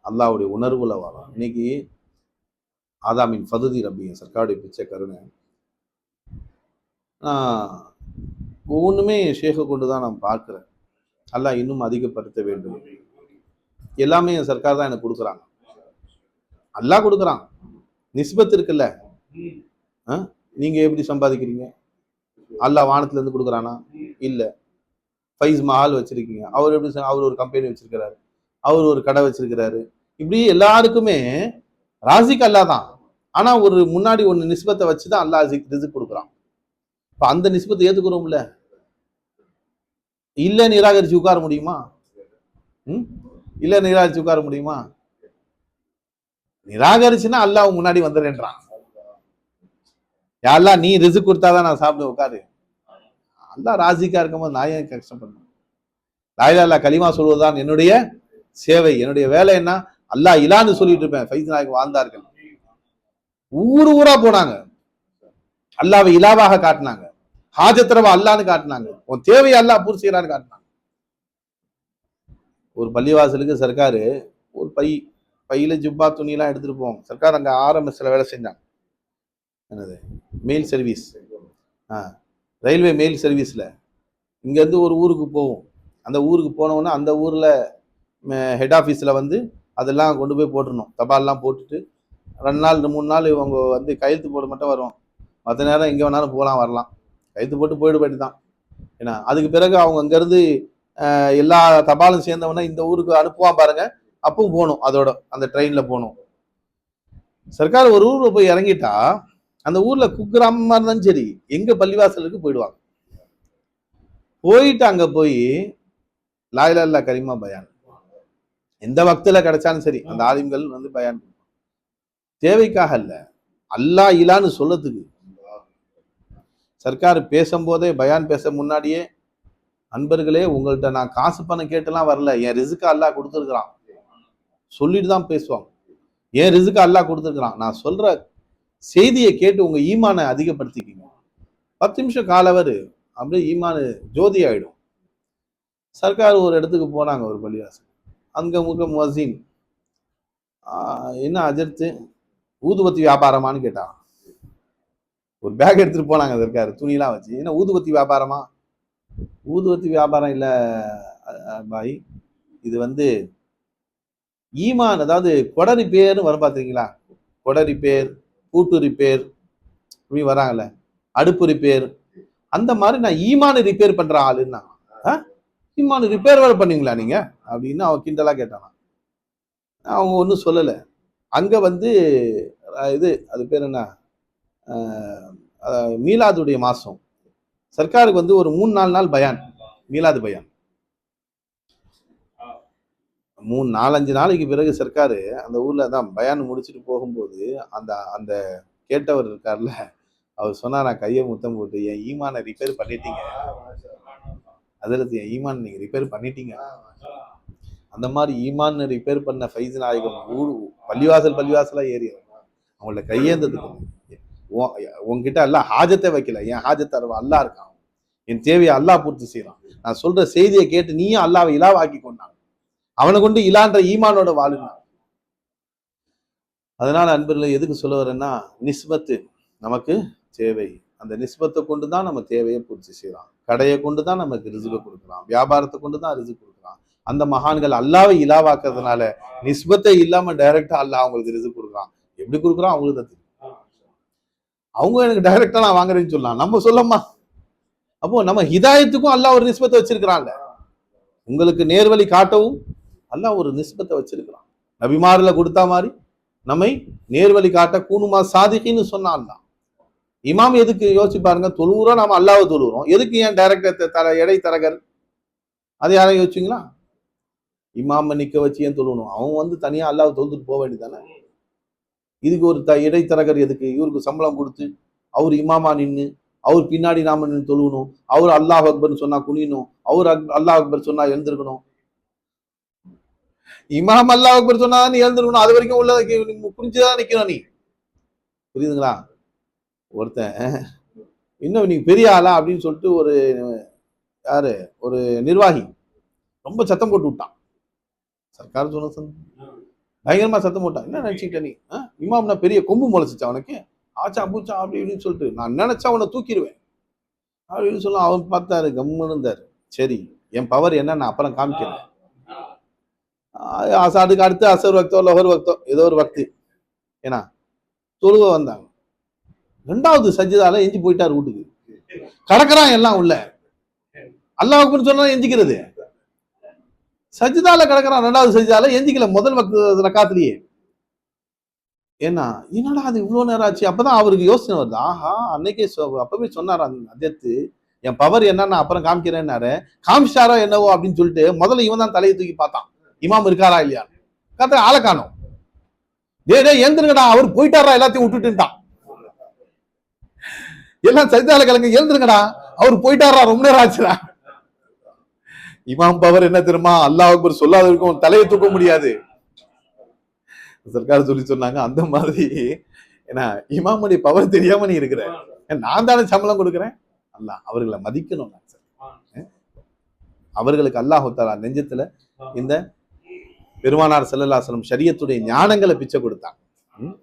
அல்லாஹ்வுடைய உணர்வுல வாழணும். இன்னைக்கு ஆதாமின் ஃபதுதி ரப்பி சர்க்காருடைய பிச்சை கருணை. ஒவ்வொன்றுமே ஷேக்கை கொண்டு தான் நான் பார்க்குறேன். அல்லாஹ் இன்னும் அதிகப்படுத்த வேண்டும். எல்லாமே என் சர்க்கார் தான் எனக்கு கொடுக்குறாங்க. அல்லாஹ் கொடுக்குறான். நிஸ்பத் இருக்குல்ல, நீங்க எப்படி சம்பாதிக்கிறீங்க? அல்லாஹ் வானத்துல இருந்து கொடுக்குறானா? இல்லை. ஃபைஸ் மஹால் வச்சிருக்கீங்க, அவர் எப்படி? அவர் ஒரு கம்பெனி வச்சிருக்கிறாரு, அவர் ஒரு கடை வச்சிருக்கிறாரு. இப்படி எல்லாருக்குமே ராசிக்கு அல்லாஹ் தான். ஆனா ஒரு முன்னாடி ஒன்று நிஸ்பத்தை வச்சுதான் அல்லாஹ் ரிஸ்க் கொடுக்குறான். இப்போ அந்த நிஸ்பத்தை ஏத்துக்கிறோம்ல, இல்லை நிராகரிச்சு உட்கார முடியுமா? இல்லை நிராகரிச்சு உட்கார முடியுமா? நிராகரிச்சுன்னா அல்லாஹ் முன்னாடி வந்துடுறேன்றான். யாரெல்லாம் நீ ரிஸ்க் கொடுத்தாதான் நான் சாப்பிட உட்காரு. அல்லாஹ் ராசிக்கா இருக்கும்போது நான் ஏன் கஷ்டப்படணும்? லா இலாஹா இல்லல்லாஹ் கலிமா சொல்வதுதான் என்னுடைய சேவை. என்னுடைய வேலை என்ன? அல்லாஹ் இலான்னு சொல்லிட்டு இருப்பேன். ஃபைஸ் நாயகம் வாழ்ந்தார்கள். ஊரா போனாங்க, அல்லாவை இலாவாக காட்டினாங்க. ஹாஜத்ரவா அல்லான்னு காட்டினாங்க. உன் தேவையை அல்லாஹ் பூர்த்தி செய்யறான்னு காட்டினாங்க. ஒரு பள்ளிவாசலுக்கு சர்க்காரு ஒரு பையில ஜுப்பா துணியெல்லாம் எடுத்துட்டு போவாங்க. சர்க்கார் அங்க RMSல வேலை செஞ்சாங்க. என்னது மெயில் சர்வீஸ், ரயில்வே மெயில் சர்வீஸில் இங்கேருந்து ஒரு ஊருக்கு போவோம். அந்த ஊருக்கு போனோன்னா அந்த ஊரில் ஹெட் ஆஃபீஸில் வந்து அதெல்லாம் கொண்டு போய் போட்டுடணும். தபால்லாம் போட்டுட்டு 2 நாள் 3 நாள் இவங்க வந்து கையெழுத்து போட மட்டும் வரும். மற்ற நேரம் எங்கே வேணாலும் போகலாம் வரலாம். கையெழுத்து போட்டு போயிட்டு தான். ஏன்னா அதுக்கு பிறகு அவங்க அங்கேருந்து எல்லா தபாலும் சேர்ந்தவொன்னே இந்த ஊருக்கு அனுப்புவான் பாருங்க, அப்பவும் போகணும். அதோட அந்த ட்ரெயினில் போகணும். சர்க்கார் ஒரு ஊரில் போய் இறங்கிட்டா அந்த ஊர்ல குக்கிராமமா இருந்தாலும் சரி எங்க பள்ளிவாசலுக்கு போயிடுவாங்க. போயிட்டு அங்க போய் லா இலாஹா இல்லல்லாஹ் கலிமா பயான் எந்த வக்தில கிடைச்சாலும் சரி அந்த ஆலிம்கள் வந்து பயான் தேவைக்காக இல்ல, அல்லாஹ் இலான்னு சொல்லத்துக்கு. சர்க்கார் பேசும்போதே பயான் பேச முன்னாடியே, அன்பர்களே உங்கள்கிட்ட நான் காசு பணம் கேட்டுலாம் வரல, என் ரிஸ்க் அல்லாஹ் கொடுத்துருக்கிறான் சொல்லிட்டு தான் பேசுவாங்க. என் ரிஸ்க் அல்லாஹ் கொடுத்துருக்கிறான், நான் சொல்ற செய்தியை கேட்டு உங்க ஈமானை அதிகப்படுத்திக்கிங்க. 10 நிமிஷம் காலவர் அப்படியே ஈமானு ஜோதி ஆயிடும். சர்க்கார் ஒரு இடத்துக்கு போனாங்க, ஒரு பள்ளிவாசல். அங்க முஅஸ்ஸின் என்ன அஜர்த்து ஊதுபத்தி வியாபாரமானு கேட்டான். ஒரு பேக் எடுத்துட்டு போனாங்க இருக்காரு துணியெல்லாம் வச்சு. ஏன்னா ஊதுபத்தி வியாபாரமா? ஊதுபத்தி வியாபாரம் இல்லை பாய். இது வந்து ஈமான், அதாவது கொடை ரிப்பேர்னு வரும் பார்த்துருக்கீங்களா? கொடை ரிப்பேர், பூட்டு ரிப்பேர், இப்படி வராங்கல்ல, அடுப்பு ரிப்பேர். அந்த மாதிரி நான் ஈமானு ரிப்பேர் பண்ற ஆளுன்னா, ஈமானு ரிப்பேர் வேற பண்ணீங்களா நீங்க அப்படின்னு அவன் கிண்டலா கேட்டானா. அவங்க ஒன்றும் சொல்லலை. அங்க வந்து இது அது பேர் என்ன, மீலாதுடைய மாசம் சர்க்காருக்கு வந்து ஒரு 3-4 நாள் பயான், மீலாது பயான். 3-4-5 நாளைக்கு பிறகு சர்க்காரு அந்த ஊர்ல தான் பயான் முடிச்சுட்டு போகும்போது அந்த அந்த கேட்டவர் இருக்கார்ல, அவர் சொன்னார், நான் கையை முத்தம் போட்டு, என் ஈமானை ரிப்பேர் பண்ணிட்டீங்க, அதில் என் ஈமான் நீங்க ரிப்பேர் பண்ணிட்டீங்க. அந்த மாதிரி ஈமான் ரிப்பேர் பண்ண ஃபைஸ் நாயகம் பள்ளிவாசலா ஏறி அவங்களோட கையேந்ததுக்கு, உங்ககிட்ட எல்லாம் ஹாஜத்தை வைக்கல, என் ஹாஜத்தை அல்லா இருக்கான், என் தேவையை அல்லா பூர்த்தி செய்யறான், நான் சொல்ற செய்தியை கேட்டு நீயும் அல்லாவை இலாவாக்கி கொண்டான், அவனை கொண்டு இலான்ற ஈமானோட வாழுனான். அதனால அன்பர்களே, எதுக்கு சொல்ல வரேன்னா, நிஸ்பத்து நமக்கு தேவை. அந்த நிஸ்பத்தை கொண்டு தான் நம்ம தேவையை பூர்த்தி செய்யலாம். கடையை கொண்டு தான் நமக்கு ரிசுக்கு கொடுக்குறான், வியாபாரத்தை கொண்டு தான் ரிசுக்கு கொடுக்குறான். அந்த மகான்கள் அல்லாவை இலாவாக்குறதுனால நிஸ்பத்தை இல்லாம டைரக்டா அல்லாஹ் அவங்களுக்கு ரிசுக்கு கொடுக்குறான். எப்படி கொடுக்குறான் அவங்களுக்கு தான் தெரியும். அவங்க எனக்கு டைரக்டா நான் வாங்குறேன்னு சொல்லலாம், நம்ம சொல்லமா? அப்போ நம்ம ஹிதாயத்துக்கும் அல்லாஹ் ஒரு நிஸ்பத்தை வச்சிருக்கிறான்ல, உங்களுக்கு நேர்வழி காட்டவும் அல்லாஹ் ஒரு நிஸ்பத்தை வச்சிருக்கிறான். நபிமாரில் கொடுத்தா மாதிரி நம்மை நேர்வழி காட்ட கூணுமா சாதிக்கின்னு சொன்னான். இமாம் எதுக்கு யோசிச்சு பாருங்க, தொழுவுறோம், நாம அல்லாவை தொழுவுறோம், எதுக்கு ஏன் டைரக்டர் எடை தரகர்? அதை யாரும் யோசிச்சிங்களா? இமாம நிக்க வச்சு ஏன் தொழுவணும்? அவன் வந்து தனியா அல்லாவை தொழுதுட்டு போக வேண்டியதானே. இதுக்கு ஒரு இடைத்தரகர் எதுக்கு? இவருக்கு சம்பளம் கொடுத்து அவர் இமாமா நின்று அவர் பின்னாடி நாம நின்று தொழுவணும், அவர் அல்லாஹ் அக்பர்னு சொன்னா குனியணும், அவர் அல்லாஹ் அக்பர் சொன்னா எழுந்திருக்கணும். இமாம் அல்லாஹ் அக்பர் சொன்னா நீ எழுந்திருக்கணும், அது வரைக்கும் உள்ள புரிஞ்சுதான் நிக்கணும் நீ. புரியுதுங்களா? ஒருத்தன் இன்னும் நீ பெரிய ஆளா அப்படின்னு சொல்லிட்டு ஒரு நிர்வாகி ரொம்ப சத்தம் போட்டு விட்டான். சர்க்கார் சொன்ன பயங்கரமா சத்தம் போட்டான். என்ன நினைச்சுக்கிட்ட நீ? இமாம்னா பெரிய கொம்பு முளைச்சிச்சா அவனுக்கு? ஆச்சா பூச்சா அப்படி இப்படின்னு சொல்லிட்டு நான் நினைச்சா அவனை தூக்கிடுவேன் அப்படின்னு சொல்ல. அவன் பார்த்தாரு, கம்முன்னு இருந்தாரு. சரி, என் பவர் என்ன நான் அப்புறம் காமிக்கிறேன். அதுக்கு அடுத்து அசர் வக்தோ லொஹர் வக்தோ ஏதோ ஒரு வக்து ஏன்னா தொழுவ வந்தாங்க. 2வது சஜிதால எஞ்சி போயிட்டாரு வீட்டுக்கு. கடக்குறான் எல்லாம் உள்ள. அல்லாஹ் அக்பர் சொன்னா எஞ்சிக்கிறது. சஜிதால கடக்குறான் 2வது சஜிதால, எஞ்சிக்கல முதல் வக்து ரக்காத்துலயே. ஏன்னா என்னடா அது இவ்வளவு நேரம் ஆச்சு? அப்பதான் அவருக்கு யோசனை வருது, ஆஹா அன்னைக்கே அப்பவே சொன்னார் அந்த அஜத்து, என் பவர் என்னன்னு அப்புறம் காமிக்கிறேன்னாரு. காமிச்சாரோ என்னவோ அப்படின்னு சொல்லிட்டு முதல்ல இவன் தான் தலையை தூக்கி பார்த்தான், இமாம் இருக்காரா இல்லையா. கத்த ஆளை காணோம். டே எழுந்துருங்கடா, அவர் போயிட்டாரா, எல்லாத்தையும் விட்டுட்டுட்டான். எல்லாம் சஜிதால கலங்க, எழுந்துருங்கடா, அவர் போயிட்டாரா, ரொம்ப நேரம் ஆச்சுடா. இமாம் பவர் என்ன தெரியுமா? அல்லாஹ் அக்பர் சொல்லாதவருக்கும் தலையை தூக்க முடியாது. சர்க்கார் சொல்லி சொன்னாங்க, அந்த மாதிரி ஏன்னா இமாமுடைய பவர் தெரியாம நீ இருக்கிற, நான் தானே சம்பளம் கொடுக்குறேன். அல்லாஹ் அவர்களை மதிக்கணும். அவர்களுக்கு அல்லாஹ் தஆலா நெஞ்சத்துல இந்த பெருமானார் ஸல்லல்லாஹு அலைஹி வஸல்லம் ஷரியத்துடைய ஞானங்களை பிச்சை கொடுத்தாங்க.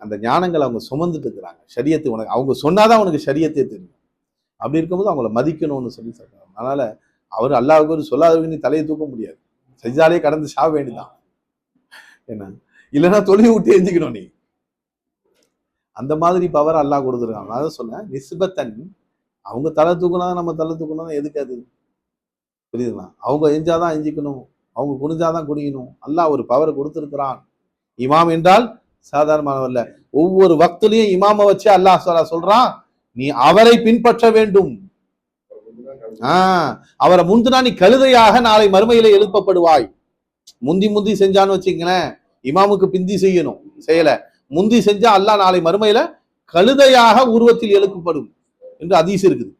அந்த ஞானங்களை அவங்க சுமந்துட்டு இருக்கிறாங்க. ஷரியத்து உனக்கு அவங்க சொன்னாதான் உனக்கு ஷரியத்தே தெரியும். அப்படி இருக்கும்போது அவங்கள மதிக்கணும்னு சொல்லி சொல்றாங்க. அதனால அவர் அல்லாஹ்வுக்கு சொல்லாதவங்க நீ தலையை தூக்க முடியாது, சஜ்ஜாலே கடந்து சாக வேண்டிதான். என்ன இல்லைன்னா தொழில் விட்டு எஞ்சிக்கணும் நீ. அந்த மாதிரி பவர் அல்லாஹ் கொடுத்துருக்காங்க. நான் தான் சொன்னேன், நிஸ்பத்தன் அவங்க தலை தூக்கணும், நம்ம தலை தூக்கணும், எதுக்கு அது? புரியுதுங்களா? அவங்க எஞ்சாதான் எஞ்சிக்கணும், அவங்க குனிஞ்சாதான் குனியணும். அல்லாஹ் ஒரு பவரை கொடுத்துருக்கிறான். இமாம் என்றால் சாதாரணமானவர்ல. ஒவ்வொரு வக்திலையும் இமாம வச்சு அல்லாஹ் சொல்றான், நீ அவரை பின்பற்ற வேண்டும். அவரை முந்தினா நீ கழுதையாக நாளை மறுமையில எழுப்பப்படுவாய். முந்தி செஞ்சான்னு வச்சுங்களேன், இமாமுக்கு பிந்தி செய்யணும், செய்யல முந்தி செஞ்சா அல்லாஹ் நாளை மறுமையில கழுதையாக உருவத்தில் எழுப்பப்படும் என்று ஹதீஸ் இருக்குது.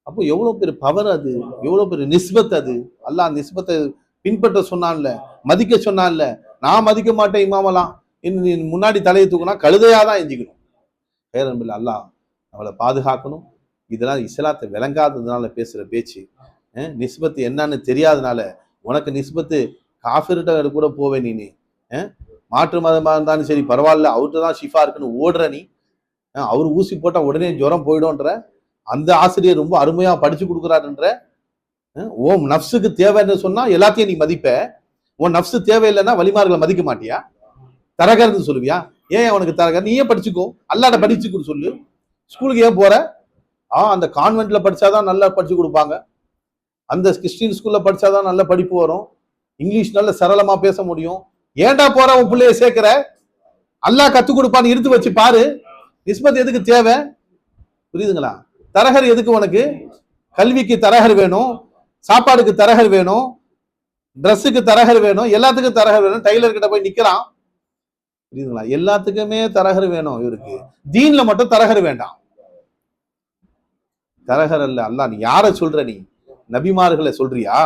அப்போ எவ்வளவு பெரிய பவர் அது, எவ்வளவு பெரிய நிஸ்பத் அது. அல்லாஹ் நிஸ்பத்தை பின்பற்ற சொன்னான்ல, மதிக்க சொன்னான்ல. நான் மதிக்க மாட்டேன் இமாமெல்லாம், இன்னும் முன்னாடி தலையை தூக்கினா கழுதையாதான் எஞ்சிக்கணும். பேரன்பில் அல்லாஹ் அவளை பாதுகாக்கணும். இதெல்லாம் இஸ்லாத்தை விளங்காததுனால பேசுற பேச்சு. நிஸ்பத்து என்னன்னு தெரியாதனால உனக்கு நிஸ்பத்து காஃபிர்கிட்ட கூட போவேன். நீ மாற்று மதமா இருந்தாலும் சரி பரவாயில்ல, அவர்கிட்ட தான் ஷிஃபா இருக்குன்னு ஓடுற நீ. அவர் ஊசி போட்டா உடனே ஜுரம் போயிடும்ன்ற அந்த ஆசிரியர் ரொம்ப அருமையா படிச்சு கொடுக்குறாருன்ற ஓம் நப்சுக்கு தேவைன்னு சொன்னா எல்லாத்தையும் நீ மதிப்ப, உன் நப்சு தேவையில்லைன்னா வலிமார்களை மதிக்க மாட்டியா? தரகர்னு சொல்லுவியா? ஏன் அவனுக்கு தரகர்? நீயே படிச்சுக்கோ, அல்லாட படிச்சுக்கோ சொல்லு. ஸ்கூலுக்கு ஏன் போற? அந்த கான்வென்ட்ல படிச்சாதான் நல்லா படிச்சு கொடுப்பாங்க, அந்த கிறிஸ்டின் ஸ்கூல்ல படிச்சாதான் நல்ல படிப்பு வரும், இங்கிலீஷ் நல்ல சரளமா பேச முடியும். ஏன்டா போற உன் பிள்ளைய சேர்க்கிற? அல்லாஹ் கத்து கொடுப்பான்னு இருந்து வச்சு பாரு. நிஸ்பத் எதுக்கு தேவை? புரியுதுங்களா? தரகர் எதுக்கு உனக்கு? கல்விக்கு தரகர் வேணும், சாப்பாடுக்கு தரகர் வேணும், ட்ரெஸ்ஸுக்கு தரகர் வேணும், எல்லாத்துக்கும் தரகர் வேணும். டைலர் கிட்ட போய் நிக்கிறான், புரியுதுங்களா? எல்லாத்துக்குமே தரகர் வேணும். இவருக்கு தீன்ல மட்டும் தரகர் வேண்டாம். தரகர் அல்ல அல்லாஹ். நீ யார சொல்ற? நீ நபிமார்களை சொல்றியா?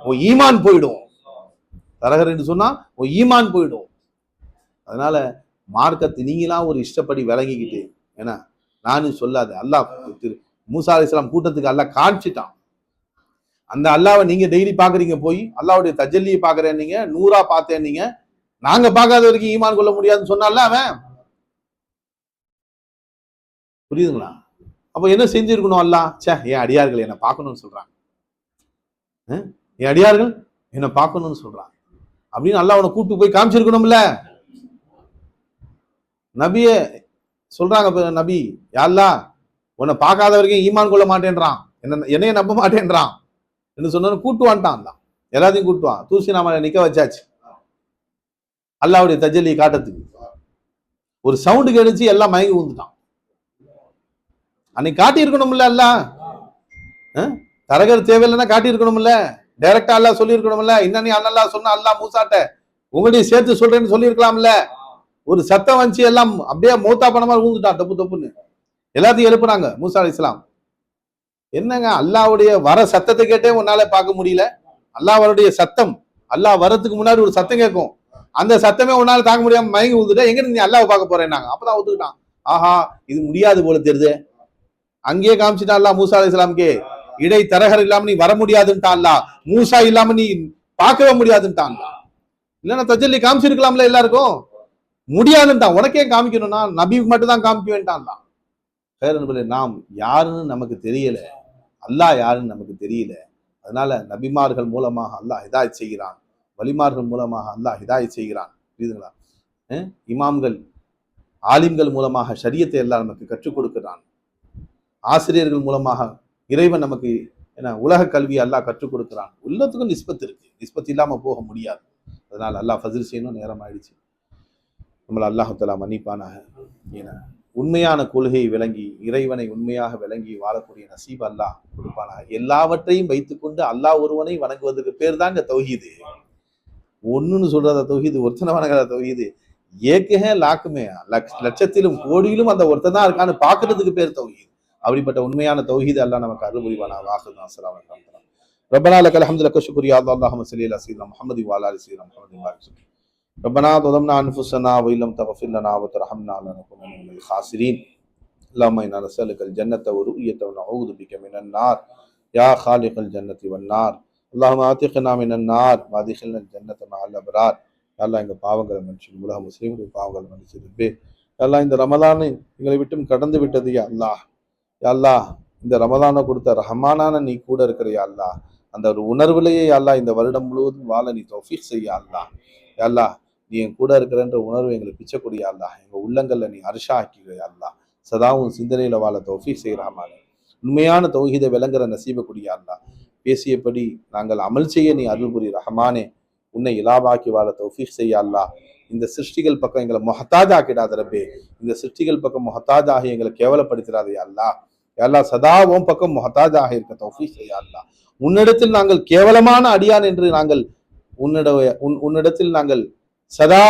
உன் ஈமான் போயிடும். தரகர் என்று சொன்னா உன் ஈமான் போயிடும். அதனால மார்க்கத்தை நீங்களாம் ஒரு இஷ்டப்படி விளங்கிக்கிட்டு, ஏன்னா நானும் சொல்லாத, அல்லாஹ் மூசா அலைஹிஸ்ஸலாம் கூட்டத்துக்கு அல்லாஹ் காமிச்சிட்டான். அந்த அல்லாவை நீங்க டெய்லி பாக்குறீங்க, போய் அல்லாவுடைய தஜல்லியை பாக்குறேன், நீங்க நூறா பார்த்தேன், நீங்க நாங்க பார்க்காத வரைக்கும் ஈமான் கொள்ள முடியாதுன்னு சொன்னால அவன். புரியுதுங்களா? அப்ப என்ன செஞ்சிருக்கணும்? அல்லாஹ் என் அடியார்கள் என்ன பார்க்கணும்னு சொல்றாங்க, என் அடியார்கள் என்ன பார்க்கணும்னு சொல்றாங்க அப்படின்னு அல்லாஹ் அவனை கூப்பிட்டு போய் காமிச்சிருக்கணும்ல. நபிய சொல்றாங்க, நபி யா அல்லாஹ் உன்னை பார்க்காத வரைக்கும் ஈமான் கொள்ள மாட்டேன்றான், என்னைய நம்ப மாட்டேன்றான் என்று சொன்ன கூட்டு வந்துட்டான். எல்லாத்தையும் கூட்டுவான், தூசி நாம நிக்க வச்சாச்சு அல்லாவுடைய தஜல்லி காட்டத்துக்கு. ஒரு சவுண்டு கிடைச்சு எல்லாம் மயங்கி ஊந்துட்டான். அன்னைக்கு காட்டி இருக்கணும்ல அல்லாஹ். தரகர் தேவையில்லைன்னா காட்டி இருக்கணும்ல, டைரக்டா அல்லாஹ் சொல்லி இருக்கணும்ல. இன்னும் நீ அல்லாஹ் சொன்ன அல்லாஹ் மூசாட்ட உங்களையும் சேர்த்து சொல்றேன்னு சொல்லி இருக்கலாம்ல. ஒரு சத்தம் வந்துச்சு, எல்லாம் அப்படியே மௌத்தா பண்ண மாதிரி ஊந்துட்டான், தப்பு தப்புன்னு எல்லாத்தையும் எழுப்புனாங்க. மூசா அலைஹிஸ்ஸலாம் என்னங்க அல்லாவுடைய வர சத்தத்தை கேட்டே உன்னால பார்க்க முடியல? அல்லாஹ்வுடைய சத்தம், அல்லாஹ் வரதுக்கு முன்னாடி ஒரு சத்தம் கேட்கும், அந்த சத்தமே உன்னால தாங்க முடியாம மயங்கி ஊந்துட்டா எங்க நீ அல்லாஹ் பார்க்க போறேன்னாங்க. அப்பதான் ஒத்துக்கிட்டான், ஆஹா இது முடியாது போல தெரியுது. அங்கேயே காமிச்சிட்டான் அல்லாஹ் மூசா அலைஹிஸ்ஸலாமுக்கு, இடை தரகர் இல்லாம நீ வர முடியாதுன்ட்டான் அல்லாஹ், மூசா இல்லாம நீ பார்க்கவே முடியாதுன்ட்டான். இல்லைன்னா தஜல்லி காமிச்சிருக்கலாம்ல, எல்லாருக்கும் முடியாதுன்ட்டான். உனக்கே காமிக்கணும்னா நபிக்கு மட்டும் தான் காமிக்க வேண்டாம். நாம் யாருன்னு நமக்கு தெரியல, அல்லாஹ் யாருன்னு நமக்கு தெரியல. அதனால நபிமார்கள் மூலமாக அல்லாஹ் ஹிதாயத் செய்கிறான், வலிமார்கள் மூலமாக அல்லாஹ் ஹிதாயத் செய்கிறான். புரியுதுங்களா? இமாம்கள் ஆலிம்கள் மூலமாக ஷரியத்தை எல்லாம் நமக்கு கற்றுக் கொடுக்கிறான். ஆசிரியர்கள் மூலமாக இறைவன் நமக்கு உலக கல்வி அல்லாஹ் கற்றுக் கொடுக்கிறான். உள்ளத்துக்கும் நிஸ்பத் இருக்கு, நிஸ்பத் இல்லாம போக முடியாது. அதனால அல்லாஹ் ஃபஸ்ல் செய்யணும். நேரம் ஆயிடுச்சு. நம்மளை அல்லாஹ் தஆலா மன்னிப்பானாக. ஏன்னா உண்மையான கொள்கையை விளங்கி இறைவனை உண்மையாக விளங்கி வாழக்கூடிய நசீப் அல்லாஹ் கொடுப்பானாக. எல்லாவற்றையும் வைத்துக்கொண்டு அல்லாஹ் ஒருவனை வணங்குவதற்கு பேர் தாங்க தௌஹீது. ஒண்ணுன்னு சொல்றத தௌஹீது, ஒருத்தனை வணங்குற தௌஹீது. ஏக்கே லாக்குமே, லட்சத்திலும் கோடியிலும் அந்த ஒருத்தன் தான் இருக்கான்னு பாக்குறதுக்கு பேர் தௌஹீது. அப்படிப்பட்ட உண்மையான தௌஹீது அல்லாஹ் நமக்கு அருள் புரிவானாக. வாஹிர் அஸ்ஸலாமு அலைக்கும். ரப்பனா லக்கல் ஹம்து லக்க ஷுக்ரியா அல்லாஹும்ம ஸல்லி அலா ஸய்யிதினா முஹம்மதி வ அலா ஆலி ஸய்யிதினா முஹம்மதி. ربنا ظلمنا انفسنا وان لم تغفر لنا وترحمنا لنكونن من الخاسرين. اللهم انا نسالك الجنه ورؤيه ونعوذ بك من النار يا خالق الجنه والنار. اللهم اعتقنا من النار وادخلنا الجنه مع الابرار. அல்லாஹ் எங்க பாவங்களை மன்னிச்சு, உலக முஸ்லிம்களுடைய பாவங்களை மன்னிச்சிருப்பே. அல்லாஹ் இந்த ரமலானை எங்களை விட்டும் கடந்து விட்டது யா அல்லாஹ். யா அல்லாஹ் இந்த ரமலானை கொடுத்த ரஹ்மானான நீ கூட இருக்கிற யா அல்லாஹ். அந்த ஒரு உணர்விலேயே யா அல்லாஹ் இந்த வருடம் முழுவதும் வாழ நீ தௌஃபீக் செய்ய அல்லாஹ். யா அல்லாஹ் நீ என் கூட இருக்கிறன்ற உணர்வு எங்களை பிச்சக்கூடிய அல்லாஹ். எங்க உள்ளங்கள்ல நீ அர்ஷா ஆக்கிக்கிற அல்லாஹ். சதாவும் சிந்தனையில வாழ தௌஃபீக் செய்யறாமான். உண்மையான தௌஹீதை விளங்குற நசீபக்கூடிய அல்லாஹ். பேசியபடி நாங்கள் அமல் செய்ய நீ அருள் புரி ரஹ்மானே. உன்னை இலாபாக்கி வாழ தௌஃபீக் செய்ய அல்லாஹ். இந்த சிருஷ்டிகள் பக்கம் எங்களை மொஹத்தாஜ் ஆக்கிடாத ரப்பே. இந்த சிருஷ்டிகள் பக்கம் மொஹத்தாஜ் ஆகி எங்களை கேவலப்படுத்திடாதே அல்லாஹ். அல்லாஹ் சதாவும் பக்கம் மொஹத்தாஜ் ஆக இருக்க தௌஃபீக் செய்ய அல்லாஹ். உன்னிடத்தில் நாங்கள் கேவலமான அடியான் என்று நாங்கள் உன்னிடத்தில் நாங்கள் சதா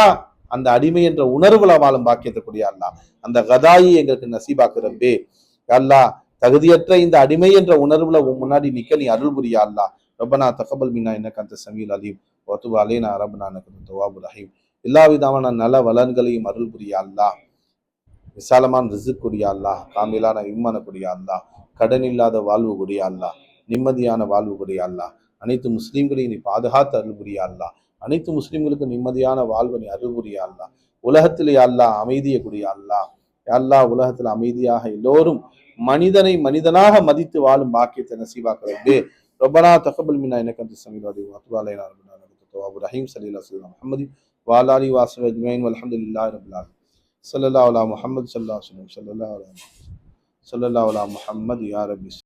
அந்த அடிமை என்ற உணர்வுல வாழும் பாக்கியத்தக்கூடிய அல்லாஹ். அந்த கதாயி எங்களுக்கு நசீபாக்குறப்பே அல்லாஹ். தகுதியற்ற இந்த அடிமை என்ற உணர்வுல முன்னாடி நிக்க நீ அருள் புரியா அல்லாஹ். ரப்பனா தகப்பல் மின்னா இன்னக அன்த ஸமீஉல் அலீம் வ துப் அலைனா ரப்பனா இன்னக அன்த தவ்வாபுர் ரஹீம். எல்லா விதமான நல வளன்களையும் அருள் புரியா அல்லாஹ். விசாலமான ரிஸ்க் கூடிய அல்லாஹ், காமிலான ஈமான கூடிய அல்லாஹ், கடன் இல்லாத வாழ்வு கூடிய அல்லாஹ், நிம்மதியான வாழ்வு கூடிய அல்லாஹ். அனைத்து முஸ்லீம்களையும் நீ பாதுகாத்து அருள் புரியா அல்லாஹ். அனைத்து முஸ்லிம்களுக்கும் நிம்மதியான வாழ்வை நீ அருள் புரியா அல்லாஹ். உலகத்திலே அல்லாஹ் அமைதியை கூடிய அல்லாஹ். யா அல்லாஹ் உலகத்தில் அமைதியாக எல்லோரும் மனிதனை மனிதனாக மதித்து வாழும் பாக்கியத்தை நசீபாக்க ரப்பே. ரப்பனா தகப்பல் மின்னா இன்னக அன்தஸ் ஸமீஉல் அலீம் வ துப் அலைனா இன்னக தவ்வாபுர் ரஹீம். ஸல்லல்லாஹு அலைஹி முஹம்மதி வ அலா ஆலிஹி வ ஸஹ்பிஹி அஜ்மஈன் வல்ஹம்துலில்லாஹி ரப்பில் ஆலமீன். ஸல்லல்லாஹு அலா முஹம்மது ஸல்லல்லாஹு அலைஹி வஸல்லம் ஸல்லல்லாஹு அலா முஹம்மது யா ரப்பி.